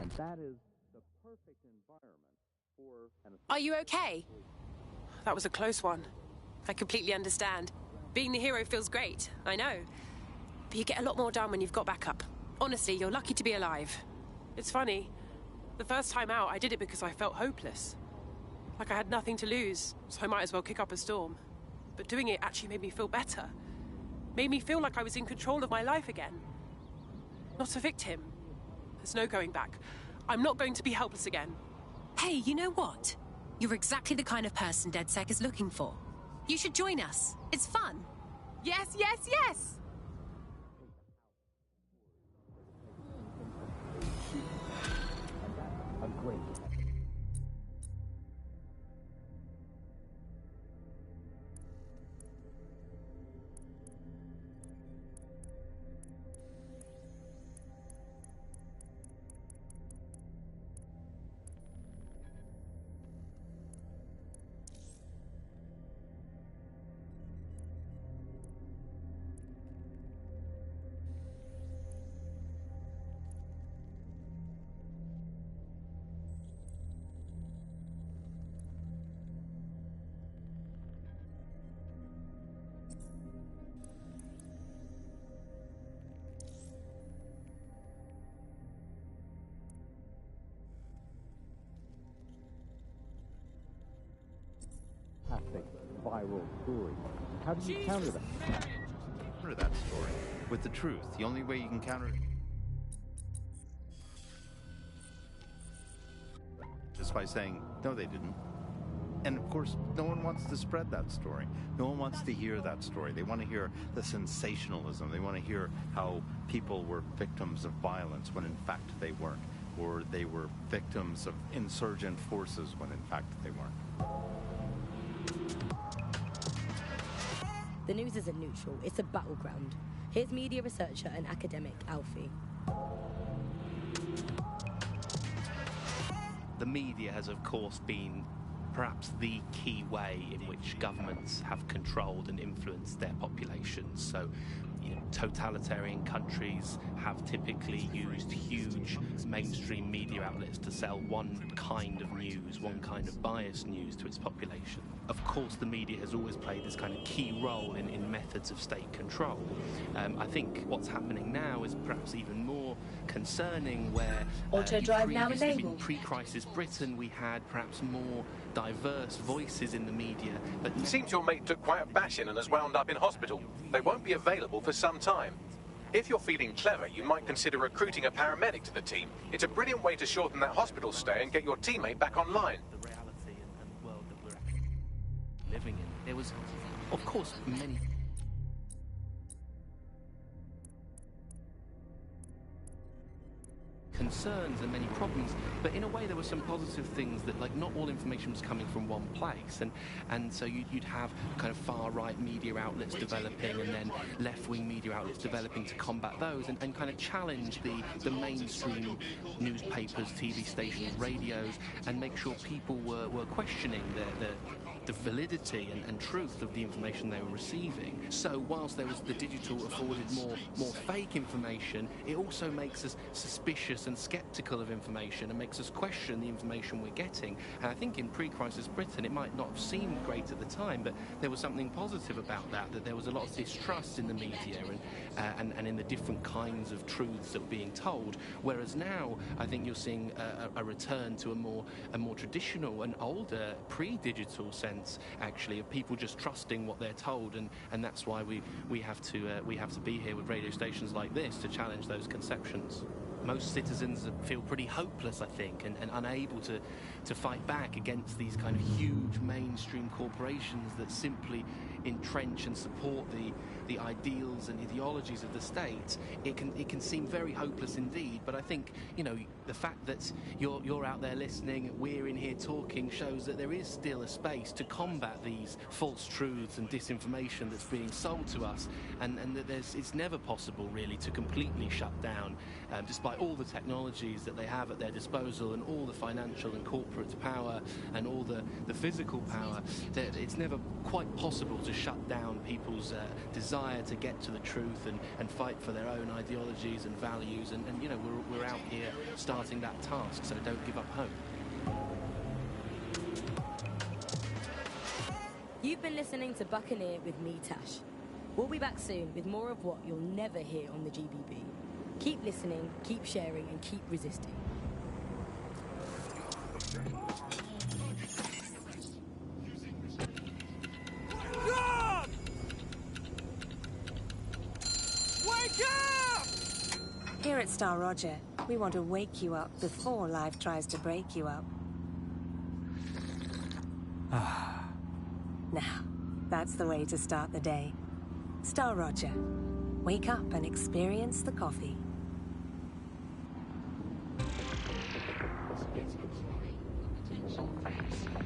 And that is the perfect environment for... Are you okay? That was a close one. I completely understand. Being the hero feels great, I know. But you get a lot more done when you've got back up. Honestly, you're lucky to be alive. It's funny. The first time out, I did it because I felt hopeless. Like I had nothing to lose, so I might as well kick up a storm. But doing it actually made me feel better. Made me feel like I was in control of my life again. Not a victim. There's no going back. I'm not going to be helpless again. Hey, you know what? You're exactly the kind of person DedSec is looking for. You should join us. It's fun. Yes, yes, yes! Viral story. How do you counter that? Counter that story with the truth. The only way you can counter it is by saying, no, they didn't. And of course, no one wants to spread that story. No one wants to hear that story. They want to hear the sensationalism. They want to hear how people were victims of violence when in fact they weren't. Or they were victims of insurgent forces when in fact they weren't. The news isn't neutral, it's a battleground. Here's media researcher and academic Alfie. The media has, of course, been perhaps the key way in which governments have controlled and influenced their populations. So, totalitarian countries have typically used huge mainstream media outlets to sell one kind of news, one kind of biased news to its population. Of course, the media has always played this kind of key role in methods of state control. I think what's happening now is perhaps even more concerning, where in pre-crisis Britain we had perhaps more diverse voices in the media. But it seems your mate took quite a bashing and has wound up in hospital. They won't be available for some time. If you're feeling clever, you might consider recruiting a paramedic to the team. It's a brilliant way to shorten that hospital stay and get your teammate back online. The reality and world that we're living in. There was, of course, many... concerns and many problems, but in a way there were some positive things that, like, not all information was coming from one place, and so you'd have kind of far-right media outlets developing and then left-wing media outlets developing to combat those and kind of challenge the mainstream newspapers, TV stations, radios, and make sure people were questioning the validity and truth of the information they were receiving. So whilst there was the digital afforded more fake information, it also makes us suspicious and sceptical of information and makes us question the information we're getting. And I think in pre-crisis Britain it might not have seemed great at the time, but there was something positive about that there was a lot of distrust in the media and in the different kinds of truths that were being told. Whereas now I think you're seeing a return to a more traditional and older pre-digital sense, actually, of people just trusting what they're told, and that's why we have to be here with radio stations like this to challenge those conceptions. Most citizens feel pretty hopeless, I think, and unable to fight back against these kind of huge mainstream corporations that simply entrench and support the ideals and ideologies of the state. It can seem very hopeless indeed, but I think, you know, the fact that you're out there listening, we're in here talking, shows that there is still a space to combat these false truths and disinformation that's being sold to us, and that it's never possible really to completely shut down, despite all the technologies that they have at their disposal and all the financial and corporate power and all the physical power. It's never quite possible to shut down people's desire to get to the truth and fight for their own ideologies and values, and you know, we're out here starting that task, so don't give up hope. You've been listening to Buccaneer with me, Tash. We'll be back soon with more of what you'll never hear on the GBB. Keep listening, keep sharing, and keep resisting. Run! Wake up! Here at Star Roger, we want to wake you up before life tries to break you up. Now, that's the way to start the day. Star Roger. Wake up and experience the coffee.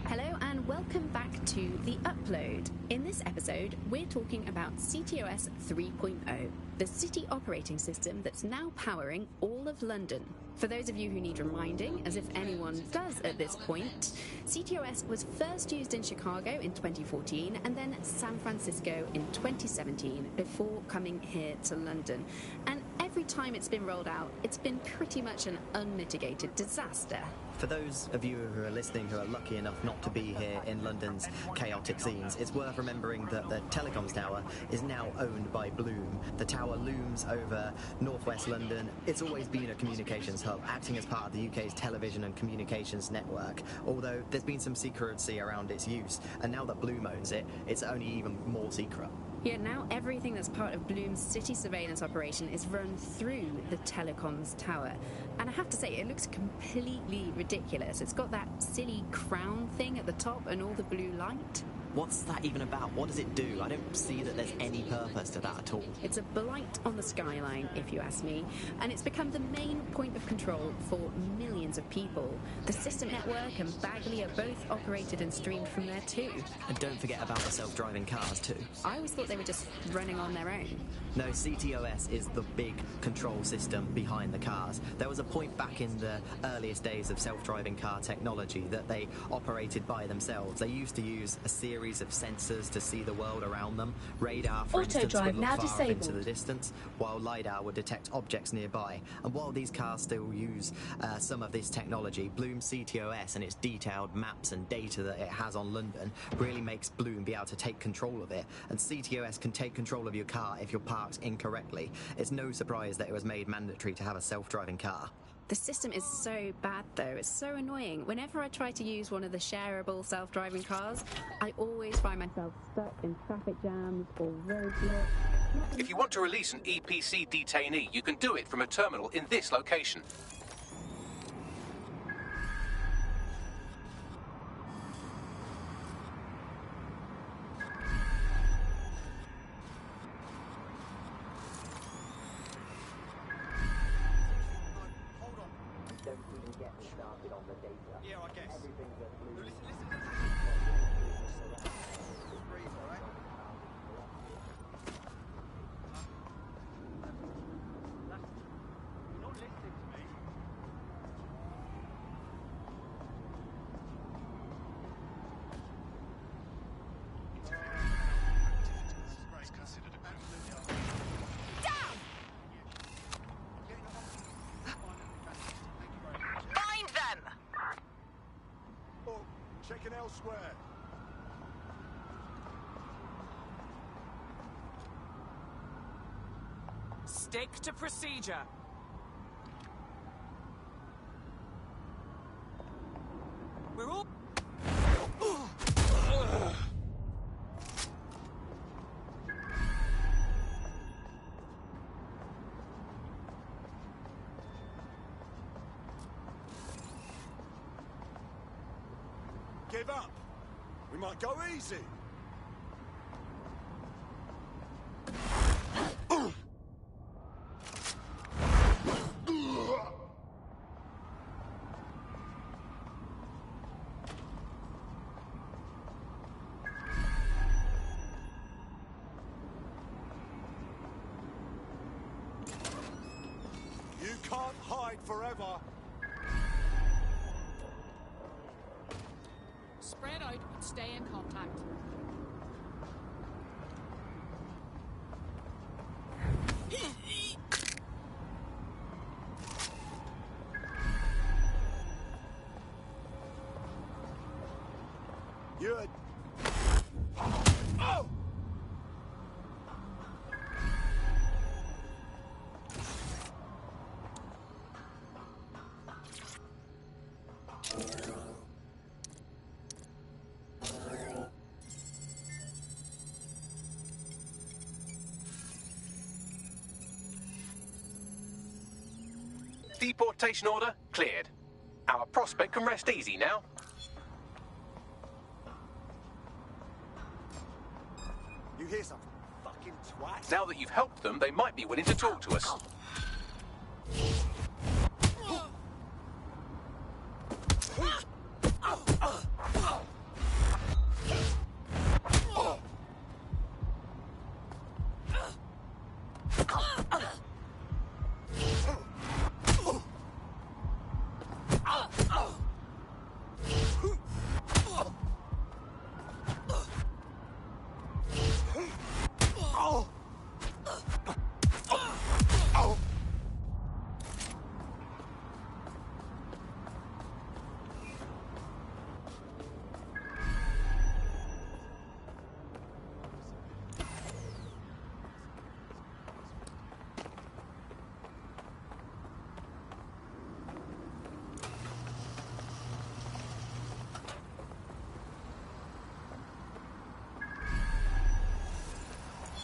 Hello and welcome back to The Upload. In this episode, we're talking about CTOS 3.0, the city operating system that's now powering all of London. For those of you who need reminding, as if anyone does at this point, CTOS was first used in Chicago in 2014 and then San Francisco in 2017 before coming here to London. And every time it's been rolled out, it's been pretty much an unmitigated disaster. For those of you who are listening who are lucky enough not to be here in London's chaotic scenes, it's worth remembering that the telecoms tower is now owned by Bloom. The tower looms over northwest London. It's always been a communications hub, acting as part of the UK's television and communications network, although there's been some secrecy around its use, and now that Bloom owns it, it's only even more secret. Yeah, now everything that's part of Bloom's city surveillance operation is run through the telecoms tower. And I have to say, it looks completely ridiculous. It's got that silly crown thing at the top and all the blue light. What's that even about? What does it do? I don't see that there's any purpose to that at all. It's a blight on the skyline, if you ask me, and it's become the main point of control for millions of people. The System Network and Bagley are both operated and streamed from there too. And don't forget about the self-driving cars too. I always thought they were just running on their own. No, CTOS is the big control system behind the cars. There was a point back in the earliest days of self-driving car technology that they operated by themselves. They used to use a series of sensors to see the world around them. Radar, for instance, would look far off into the distance, while LiDAR would detect objects nearby. And while these cars still use some of this technology, Bloom CTOS and its detailed maps and data that it has on London really makes Bloom be able to take control of it. And CTOS can take control of your car if you're parked incorrectly. It's no surprise that it was made mandatory to have a self-driving car. The system is so bad, though. It's so annoying. Whenever I try to use one of the shareable self-driving cars, I always find myself stuck in traffic jams or roadblocks. If you want to release an EPC detainee, you can do it from a terminal in this location. get me started on the data. Yeah, I guess. Everything's a blue. No, listen. Breathe, all right? You're not listening to me. Find them! Oh, checking elsewhere. Stick to procedure. We're all... Give up. We might go easy. You can't hide forever. Spread out and stay in contact. You're... Oh! Deportation order cleared. Our prospect can rest easy now. You hear something? Fucking twat. Now that you've helped them, they might be willing to talk to us.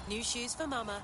New shoes for Mama.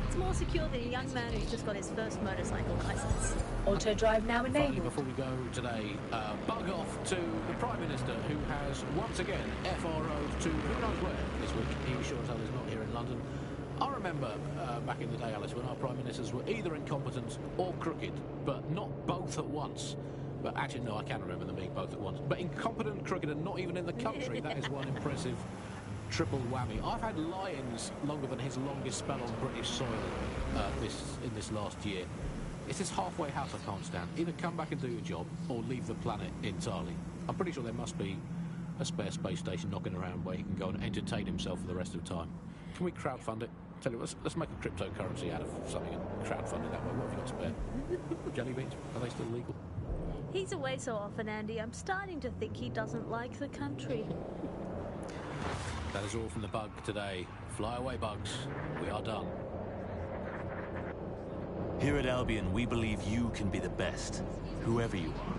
It's more secure than a young man who's just got his first motorcycle license. Auto drive now Finally, enabled. before we go today, bug off to the Prime Minister, who has once again FRO'd to who knows where this week. He sure as hell is not here in London. I remember back in the day, Alice, when our Prime Ministers were either incompetent or crooked, but not both at once. But actually, no, I can remember them being both at once. But incompetent, crooked, and not even in the country, that is one impressive triple whammy. I've had Lyons longer than his longest spell on British soil in this last year. It's this halfway house I can't stand. Either come back and do your job, or leave the planet entirely. I'm pretty sure there must be a spare space station knocking around where he can go and entertain himself for the rest of the time. Can we crowdfund it? Tell you what, let's make a cryptocurrency out of something and crowdfund it that way. What have you got spare? Jelly beans? Are they still legal? He's away so often, Andy. I'm starting to think he doesn't like the country. That is all from the Bug today. Fly away, Bugs. We are done. Here at Albion, we believe you can be the best, whoever you are.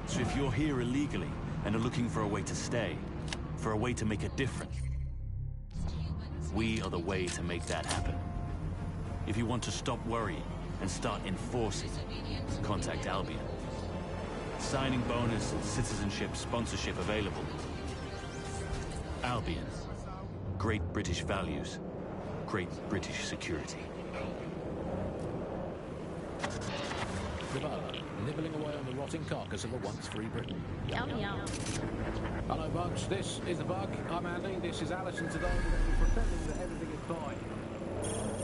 So if you're here illegally and are looking for a way to stay, for a way to make a difference, we are the way to make that happen. If you want to stop worrying and start enforcing, contact Albion. Signing bonus, citizenship, sponsorship available. Albion. Great British values. Great British security. The Bug, nibbling away on the rotting carcass of a once free Britain. Yum yum. Hello, Bugs. This is The Bug. I'm Andy. This is Alice, and today we're going to be pretending that everything is fine.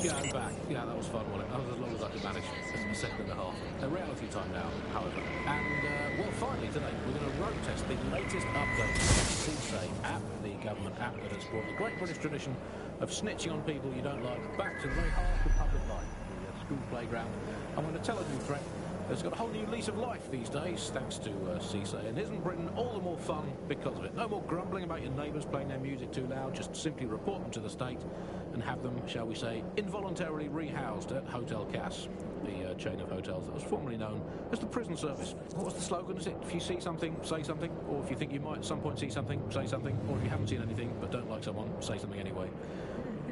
Yeah, I'm back. Yeah, that was fun, wasn't it? That was as long as I could manage. It's a second and a half. A reality time now, however. And, well, finally today, we're going to road test the latest update to the CSA app, the government app that has brought the great British tradition of snitching on people you don't like back to the very heart of public life, the school playground. And when a television threat has got a whole new lease of life these days, thanks to CSA. And isn't Britain all the more fun because of it? No more grumbling about your neighbours playing their music too loud. Just simply report them to the state and have them, shall we say, involuntarily rehoused at Hotel Cass, the chain of hotels that was formerly known as the prison service. What was the slogan? Is it, if you see something, say something? Or if you think you might at some point see something, say something? Or if you haven't seen anything but don't like someone, say something anyway.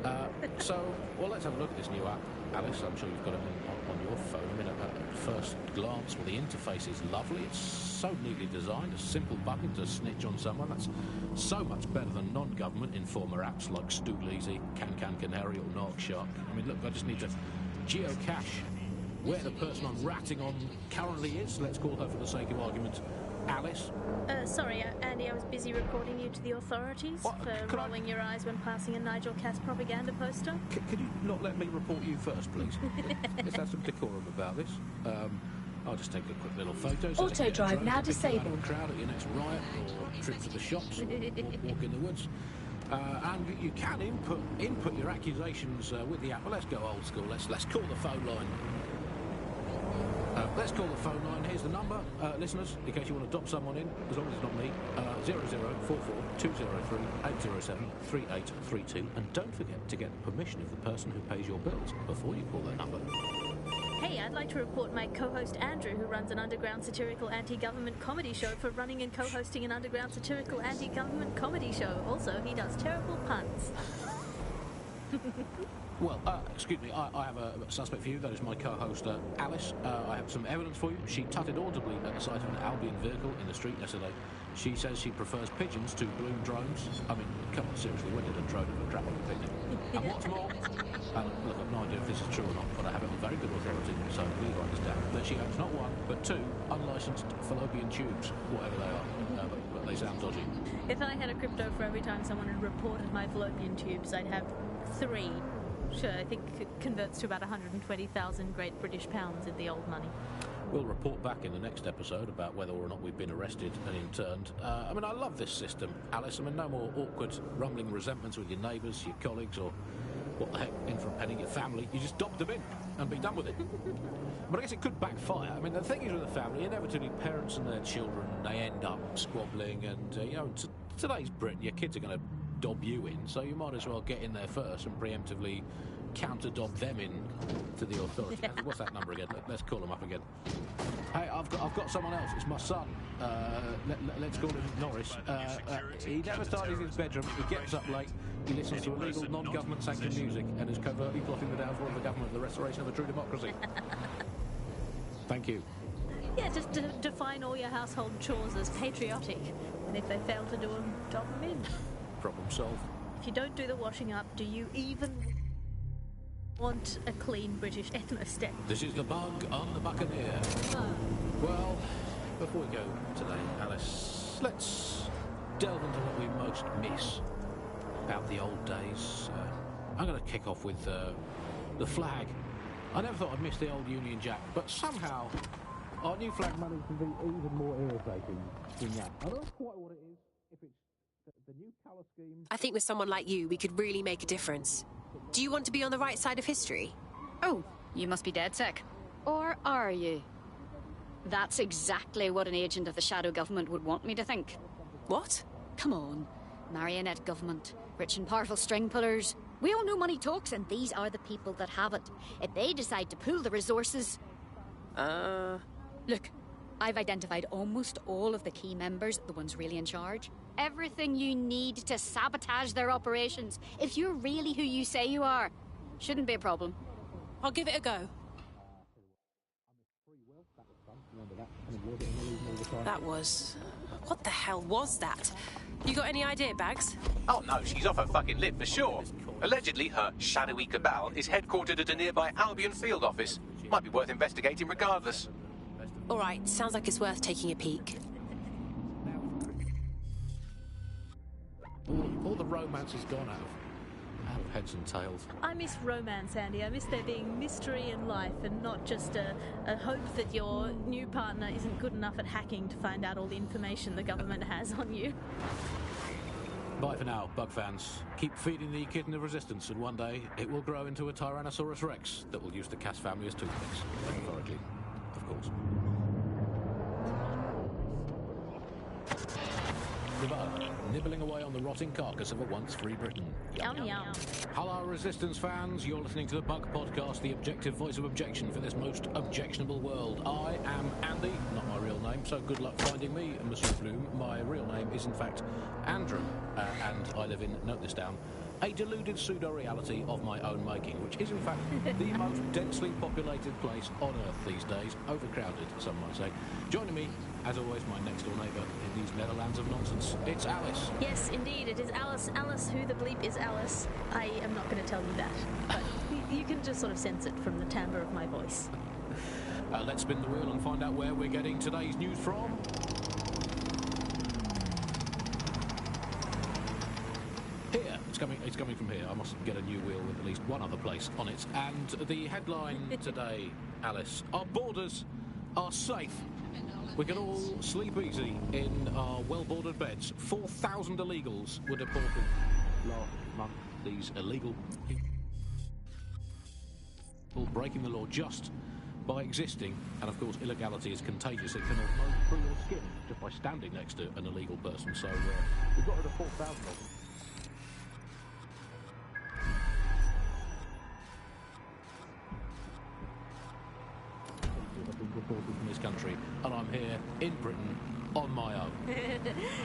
Well, let's have a look at this new app. Alice, I'm sure you've got it on your phone. I mean, at first glance, well, the interface is lovely. It's so neatly designed. A simple button to snitch on someone. That's so much better than non-government informer apps like Stoodleasy, Can Canary or Narc Shark. I mean, look, I just need to geocache where the person I'm ratting on currently is. Let's call her, for the sake of argument, Alice. Sorry, Andy, I was busy reporting you to the authorities for rolling your eyes when passing a Nigel Cass propaganda poster. Could you not let me report you first, please? Let's have some decorum about this. I'll just take a quick little photo. So Auto drive now disabled. Crowd at your next riot or trip to the shops or walk in the woods. And you can input your accusations with the app. Well, let's go old school. Let's call the phone line. Let's call the phone line. Here's the number, listeners, in case you want to dob someone in, as long as it's not me. 0044 203 807 3832. And don't forget to get permission of the person who pays your bills before you call that number. Hey, I'd like to report my co-host Andrew, who runs an underground satirical anti-government comedy show, for running and co-hosting an underground satirical anti-government comedy show. Also, he does terrible puns. Well, excuse me, I have a suspect for you. That is my co-host, Alice. I have some evidence for you. She tutted audibly at the sight of an Albion vehicle in the street yesterday. She says she prefers pigeons to balloon drones. I mean, come on, seriously, when did a drone ever trap on a picnic? And what's more, look, I've no idea if this is true or not, but I have it on very good authority, so please write this down, that she owns not one, but two unlicensed fallopian tubes, whatever they are. But they sound dodgy. If I had a crypto for every time someone had reported my fallopian tubes, I'd have 3. Sure, I think it converts to about 120,000 Great British pounds in the old money. We'll report back in the next episode about whether or not we've been arrested and interned. I mean, I love this system, Alice. I mean, no more awkward, rumbling resentments with your neighbours, your colleagues, or what the heck, in for a penny, your family. You just dob them in and be done with it. But I guess it could backfire. I mean, the thing is with a family, inevitably parents and their children, they end up squabbling, and, you know, today's Britain, your kids are going to dob you in, so you might as well get in there first and preemptively counter-dob them in to the authorities. What's that number again? Let's call them up again. Hey, I've got someone else. It's my son. Let's call him Norris. He never tidies his bedroom. He gets up late. He listens to illegal, non-government sanctioned music and is covertly plotting the downfall of the government and the restoration of a true democracy. Thank you. Yeah, just define all your household chores as patriotic. And if they fail to do them, dob them in. Problem solved. If you don't do the washing up, do you even want a clean British ethno-state? This is The Bug on the Buccaneer. Well, before we go today, Alice, let's delve into what we most miss about the old days. I'm going to kick off with the flag. I never thought I'd miss the old Union Jack, but somehow our new flag managed to be even more irritating than that. I don't know quite what it is, if it's the new colour scheme. I think with someone like you, we could really make a difference. Do you want to be on the right side of history? Oh, you must be DedSec. Or are you? That's exactly what an agent of the shadow government would want me to think. What? Come on. Marionette government, rich and powerful string pullers. We all know money talks, and these are the people that have it. If they decide to pool the resources... Look, I've identified almost all of the key members, the ones really in charge. Everything you need to sabotage their operations. If you're really who you say you are, shouldn't be a problem. I'll give it a go. That was... What the hell was that? You got any idea, Bags? Oh no, she's off her fucking lid for sure. Allegedly, her shadowy cabal is headquartered at a nearby Albion field office. Might be worth investigating regardless. All right, sounds like it's worth taking a peek. All the romance is gone out of heads and tails. I miss romance, Andy. I miss there being mystery in life and not just a hope that your new partner isn't good enough at hacking to find out all the information the government has on you. Bye for now, Bug fans. Keep feeding the kitten of resistance, and one day it will grow into a Tyrannosaurus Rex that will use the Cass family as toothpicks. Metaphorically, of course. Nibbling away on the rotting carcass of a once free Britain. Yum, yum. Hello, Resistance fans. You're listening to the Bug Podcast, the objective voice of objection for this most objectionable world. I am Andy, not my real name, so good luck finding me, Monsieur Bloom. My real name is, in fact, Andrew, and I live in, note this down, a deluded pseudo-reality of my own making, which is, in fact, the most densely populated place on Earth these days. Overcrowded, some might say. Joining me, as always, my next-door neighbour in these Netherlands of nonsense. It's Alice. Yes, indeed, it is Alice. Alice, who the bleep is Alice? I am not going to tell you that, but you can just sort of sense it from the timbre of my voice. Let's spin the wheel and find out where we're getting today's news from. Here. It's coming from here. I must get a new wheel with at least one other place on it. And the headline today, Alice, our borders are safe. We can all sleep easy in our well-bordered beds. 4,000 illegals were deported last month. These illegal people breaking the law just by existing. And of course, illegality is contagious. It can almost through your skin just by standing next to an illegal person. So we've got rid of 4,000 of them. Reported from this country, and I'm here in Britain on my own.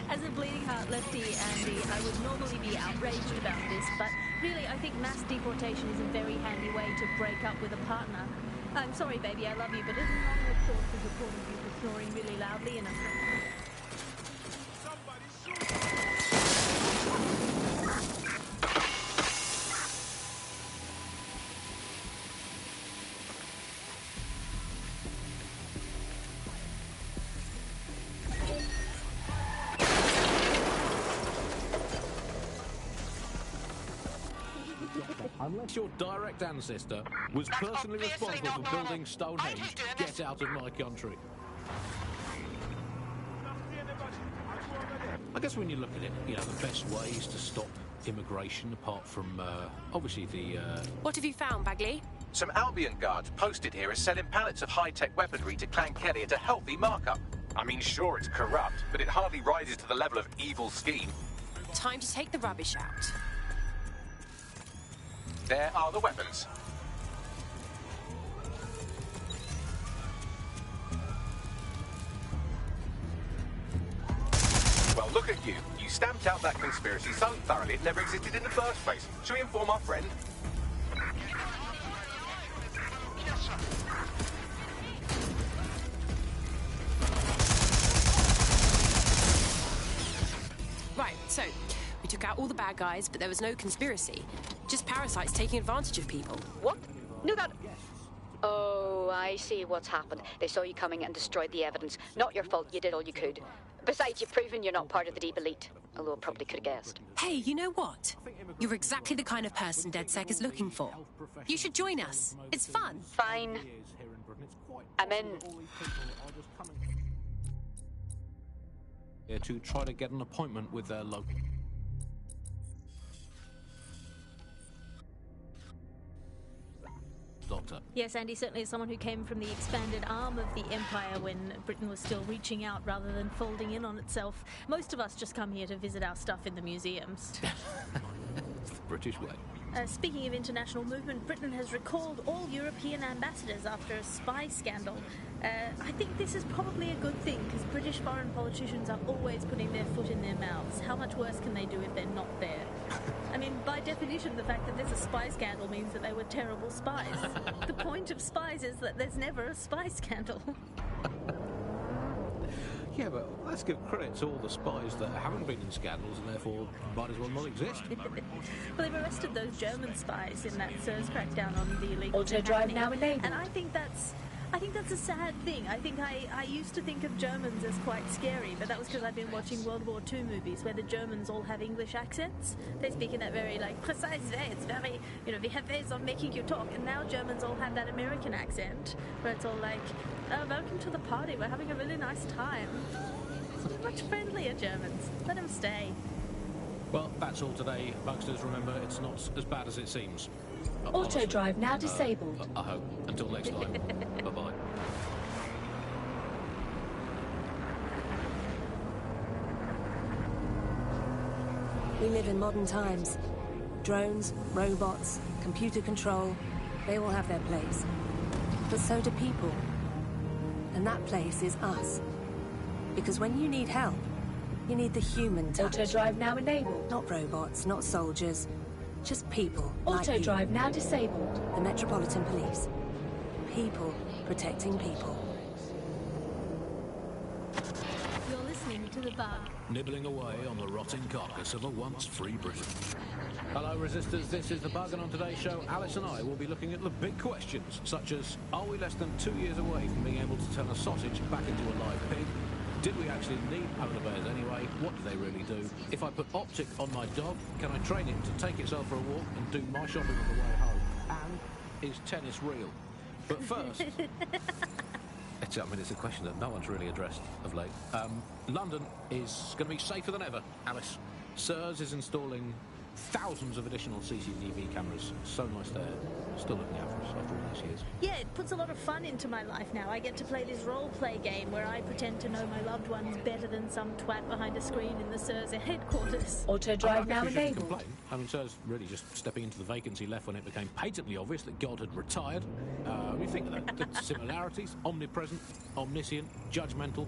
As a bleeding heart lefty, Andy, I would normally be outraged about this, but really I think mass deportation is a very handy way to break up with a partner. I'm sorry, baby, I love you, but as long as source is reporting you for snoring really loudly enough. Unless your direct ancestor was personally responsible for building Stonehenge, get out of my country. I guess when you look at it, you know, the best ways to stop immigration, apart from, obviously the, What have you found, Bagley? Some Albion guards posted here are selling pallets of high-tech weaponry to Clan Kelly at a healthy markup. I mean, sure, it's corrupt, but it hardly rises to the level of evil scheme. Time to take the rubbish out. There are the weapons. Well, look at you. You stamped out that conspiracy so thoroughly it never existed in the first place. Shall we inform our friend? Right, so, we took out all the bad guys, but there was no conspiracy. Just parasites taking advantage of people. What? No, that... Oh, I see what's happened. They saw you coming and destroyed the evidence. Not your fault, you did all you could. Besides, you've proven you're not part of the deep elite. Although I probably could have guessed. Hey, you know what? You're exactly the kind of person DedSec is looking for. You should join us. It's fun. Fine. I'm in. Here to try to get an appointment with their local... Doctor. Yes, Andy, certainly as someone who came from the expanded arm of the Empire when Britain was still reaching out rather than folding in on itself. Most of us just come here to visit our stuff in the museums. It's the British way. Speaking of international movement, Britain has recalled all European ambassadors after a spy scandal. I think this is probably a good thing, because British foreign politicians are always putting their foot in their mouths. How much worse can they do if they're not there? I mean, by definition, the fact that there's a spy scandal means that they were terrible spies. The point of spies is that there's never a spy scandal. Yeah, but let's give credit to all the spies that haven't been in scandals and therefore might as well not exist. Well, they've arrested those German spies in that SIRS crackdown on the illegal Auto drive now enabled. And I think that's a sad thing. I think I used to think of Germans as quite scary, but that was because I've been watching World War II movies where the Germans all have English accents. They speak in that very, precise way. It's very, we have ways of making you talk. And now Germans all have that American accent where it's all like, oh, welcome to the party. We're having a really nice time. They're much friendlier, Germans. Let them stay. Well, that's all today, Bugsters. Remember, it's not as bad as it seems. Auto drive now disabled. I hope. Until next time. Bye-bye. We live in modern times. Drones, robots, computer control, they all have their place. But so do people. And that place is us. Because when you need help, you need the human touch. Auto drive now enabled. Not robots, not soldiers. Just people. Auto like drive now disabled. The Metropolitan Police. People protecting people. You're listening to The Bug. Nibbling away on the rotting carcass of a once free Britain. Hello, Resistors. This is The Bug, and on today's show, Alice and I will be looking at the big questions, such as, are we less than 2 years away from being able to turn a sausage back into a live pig? Did we actually need polar bears anyway? What do they really do? If I put Optic on my dog, can I train him to take itself for a walk and do my shopping on the way home? And is tennis real? But first... it's a question that no one's really addressed of late. London is going to be safer than ever, Alice. SIRS is installing thousands of additional CCTV cameras. So nice they're still looking out for us after all these years. Yeah, it puts a lot of fun into my life now. I get to play this role-play game where I pretend to know my loved ones better than some twat behind a screen in the SIRS headquarters. Auto drive now enabled. Complain. I mean, SIRS really just stepping into the vacancy left when it became patently obvious that God had retired. You think of that. The similarities: omnipresent, omniscient, judgmental,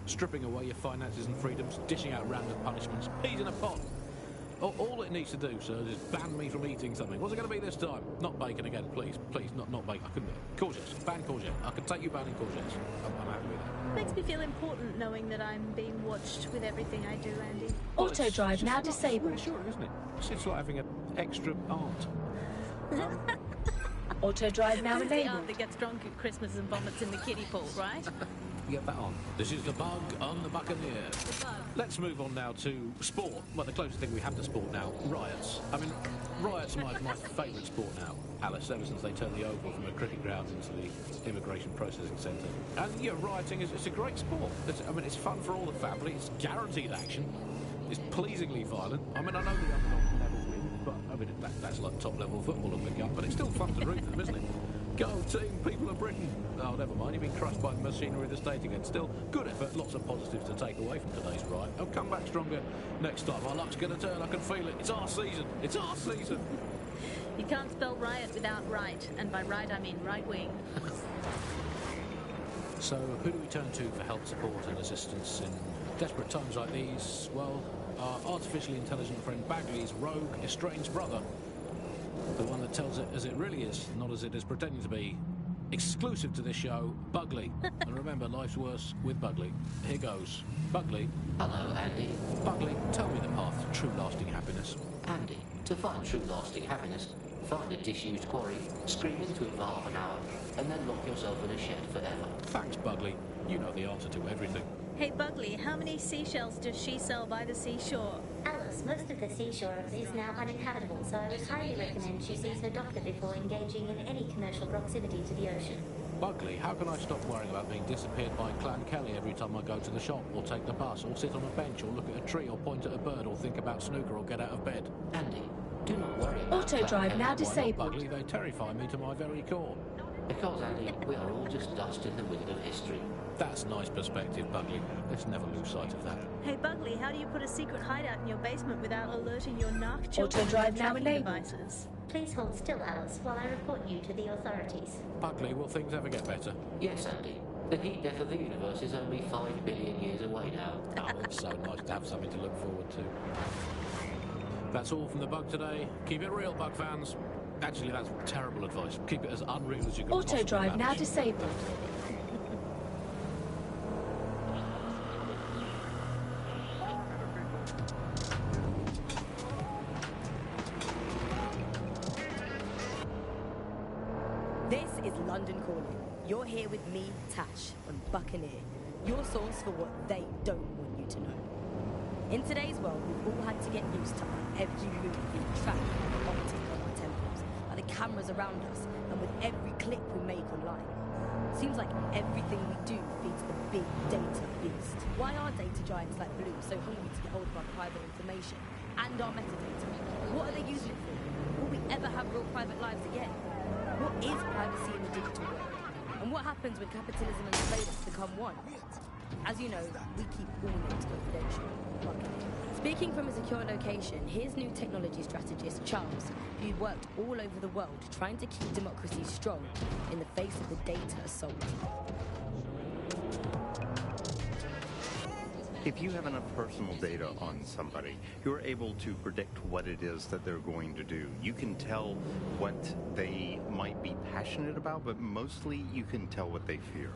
stripping away your finances and freedoms, dishing out random punishments, peas in a pot. All it needs to do, sir, is ban me from eating something. What's it going to be this time? Not bacon again, please. Please, not bacon. I couldn't. Courgettes. Ban courgette. I could take you banning courgettes. I'm happy with that. Makes me feel important knowing that I'm being watched with everything I do, Andy. Auto drive now disabled. Reassuring, isn't it? It's like having an extra aunt. Auto drive now This is the enabled. aunt that gets drunk at Christmas and vomits in the kiddie pool, right? Get that on. This is The Bug on the Buccaneer. Let's move on now to sport. Well, the closest thing we have to sport now, riots. I mean, riots are my favourite sport now, Alice, ever since they turned the Oval from a cricket ground into the immigration processing centre. And, yeah, rioting it's a great sport. It's fun for all the family. It's guaranteed action. It's pleasingly violent. I mean, I know the underdog never win, but, I mean, that's like top-level football to pick up, but it's still fun to root for them, isn't it? Go team, people of Britain. Oh, never mind, you've been crushed by the machinery of the state again. Still, good effort, lots of positives to take away from today's riot. I'll come back stronger next time. Our luck's going to turn, I can feel it. It's our season. It's our season. You can't spell riot without right, and by right I mean right wing. So, who do we turn to for help, support and assistance in desperate times like these? Well, our artificially intelligent friend Bagley's rogue, estranged brother. The one that tells it as it really is, not as it is pretending to be. Exclusive to this show, Bugley. And remember, life's worse with Bugley. Here goes. Bugley. Hello, Andy. Bugley, tell me the path to true lasting happiness. Andy, to find true lasting happiness, find a disused quarry, scream into it for half an hour, and then lock yourself in a shed forever. Thanks, Bugley. You know the answer to everything. Hey, Bugley, how many seashells does she sell by the seashore? Alice, most of the seashore is now uninhabitable, so I would highly recommend she sees her doctor before engaging in any commercial proximity to the ocean. Bugley, how can I stop worrying about being disappeared by Clan Kelly every time I go to the shop, or take the bus, or sit on a bench, or look at a tree, or point at a bird, or think about snooker, or get out of bed? Andy, Do not worry about Auto drive that. now Why not, disabled. Buckley? They terrify me to my very core. Because, Andy, we are all just dust in the wind of history. That's nice perspective, Buckley. Let's never lose sight of that. Hey, Buckley, how do you put a secret hideout in your basement without alerting your narc children Auto drive to now tracking enabled. devices? Please hold still, Alice, while I report you to the authorities. Buckley, will things ever get better? Yes, Andy. The heat death of the universe is only 5 billion years away now. Oh, it's so nice to have something to look forward to. That's all from the Bug today. Keep it real, Bug fans. Actually, that's terrible advice. Keep it as unreal as you can Auto possibly drive now manage. disabled. This is London Calling. You're here with me, Tash, on Buccaneer, your source for what they don't want you to know. In today's world, we've all had to get used to every move being tracked by the optic on our temples, by the cameras around us, and with every click we make online. Seems like everything we do feeds the big data beast. Why are data giants like Blue so hungry to get hold of our private information and our metadata? What are they using it for? Will we ever have real private lives again? What is privacy in the digital world? And what happens when capitalism and slavery become one? As you know, we keep all names confidential. Speaking from a secure location, here's new technology strategist Charles, who worked all over the world trying to keep democracy strong in the face of the data assault. If you have enough personal data on somebody, you're able to predict what it is that they're going to do. You can tell what they might be passionate about, but mostly you can tell what they fear.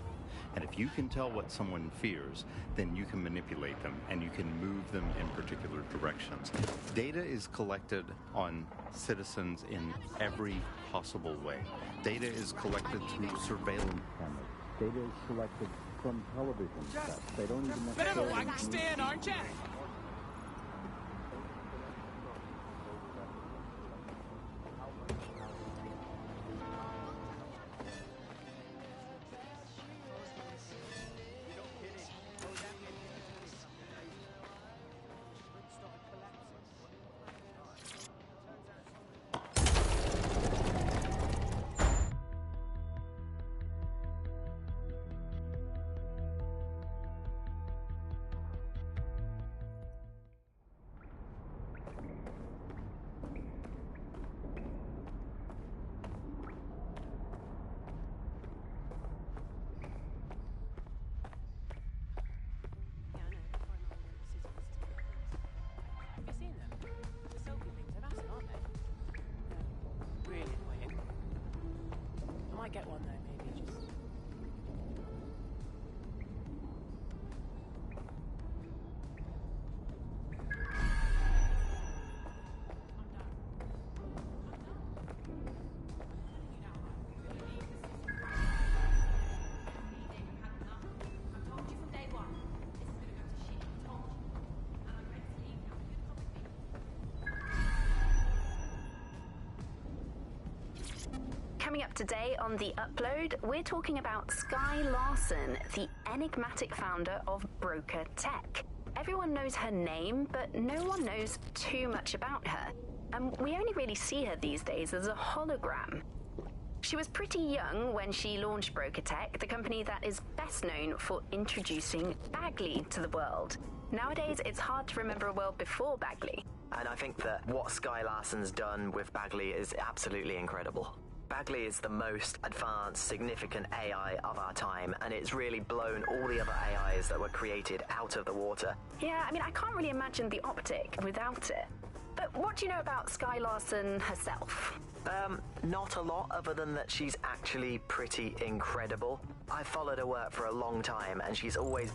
And if you can tell what someone fears, then you can manipulate them and you can move them in particular directions. Data is collected on citizens in every possible way. Data is collected through surveillance cameras. Data is collected from television sets. They don't even Bit of a whack stand, aren't you? Get one though, maybe just. Coming up today on The Upload, we're talking about Skye Larson, the enigmatic founder of Broker Tech. Everyone knows her name, but no one knows too much about her. And we only really see her these days as a hologram. She was pretty young when she launched Broker Tech, the company that is best known for introducing Bagley to the world. Nowadays, it's hard to remember a world before Bagley. And I think that what Skye Larson's done with Bagley is absolutely incredible. Bagley is the most advanced, significant AI of our time, and it's really blown all the other AIs that were created out of the water. Yeah, I mean, I can't really imagine the optic without it. But what do you know about Skye Larson herself? Not a lot, other than that she's actually pretty incredible. I've followed her work for a long time, and she's always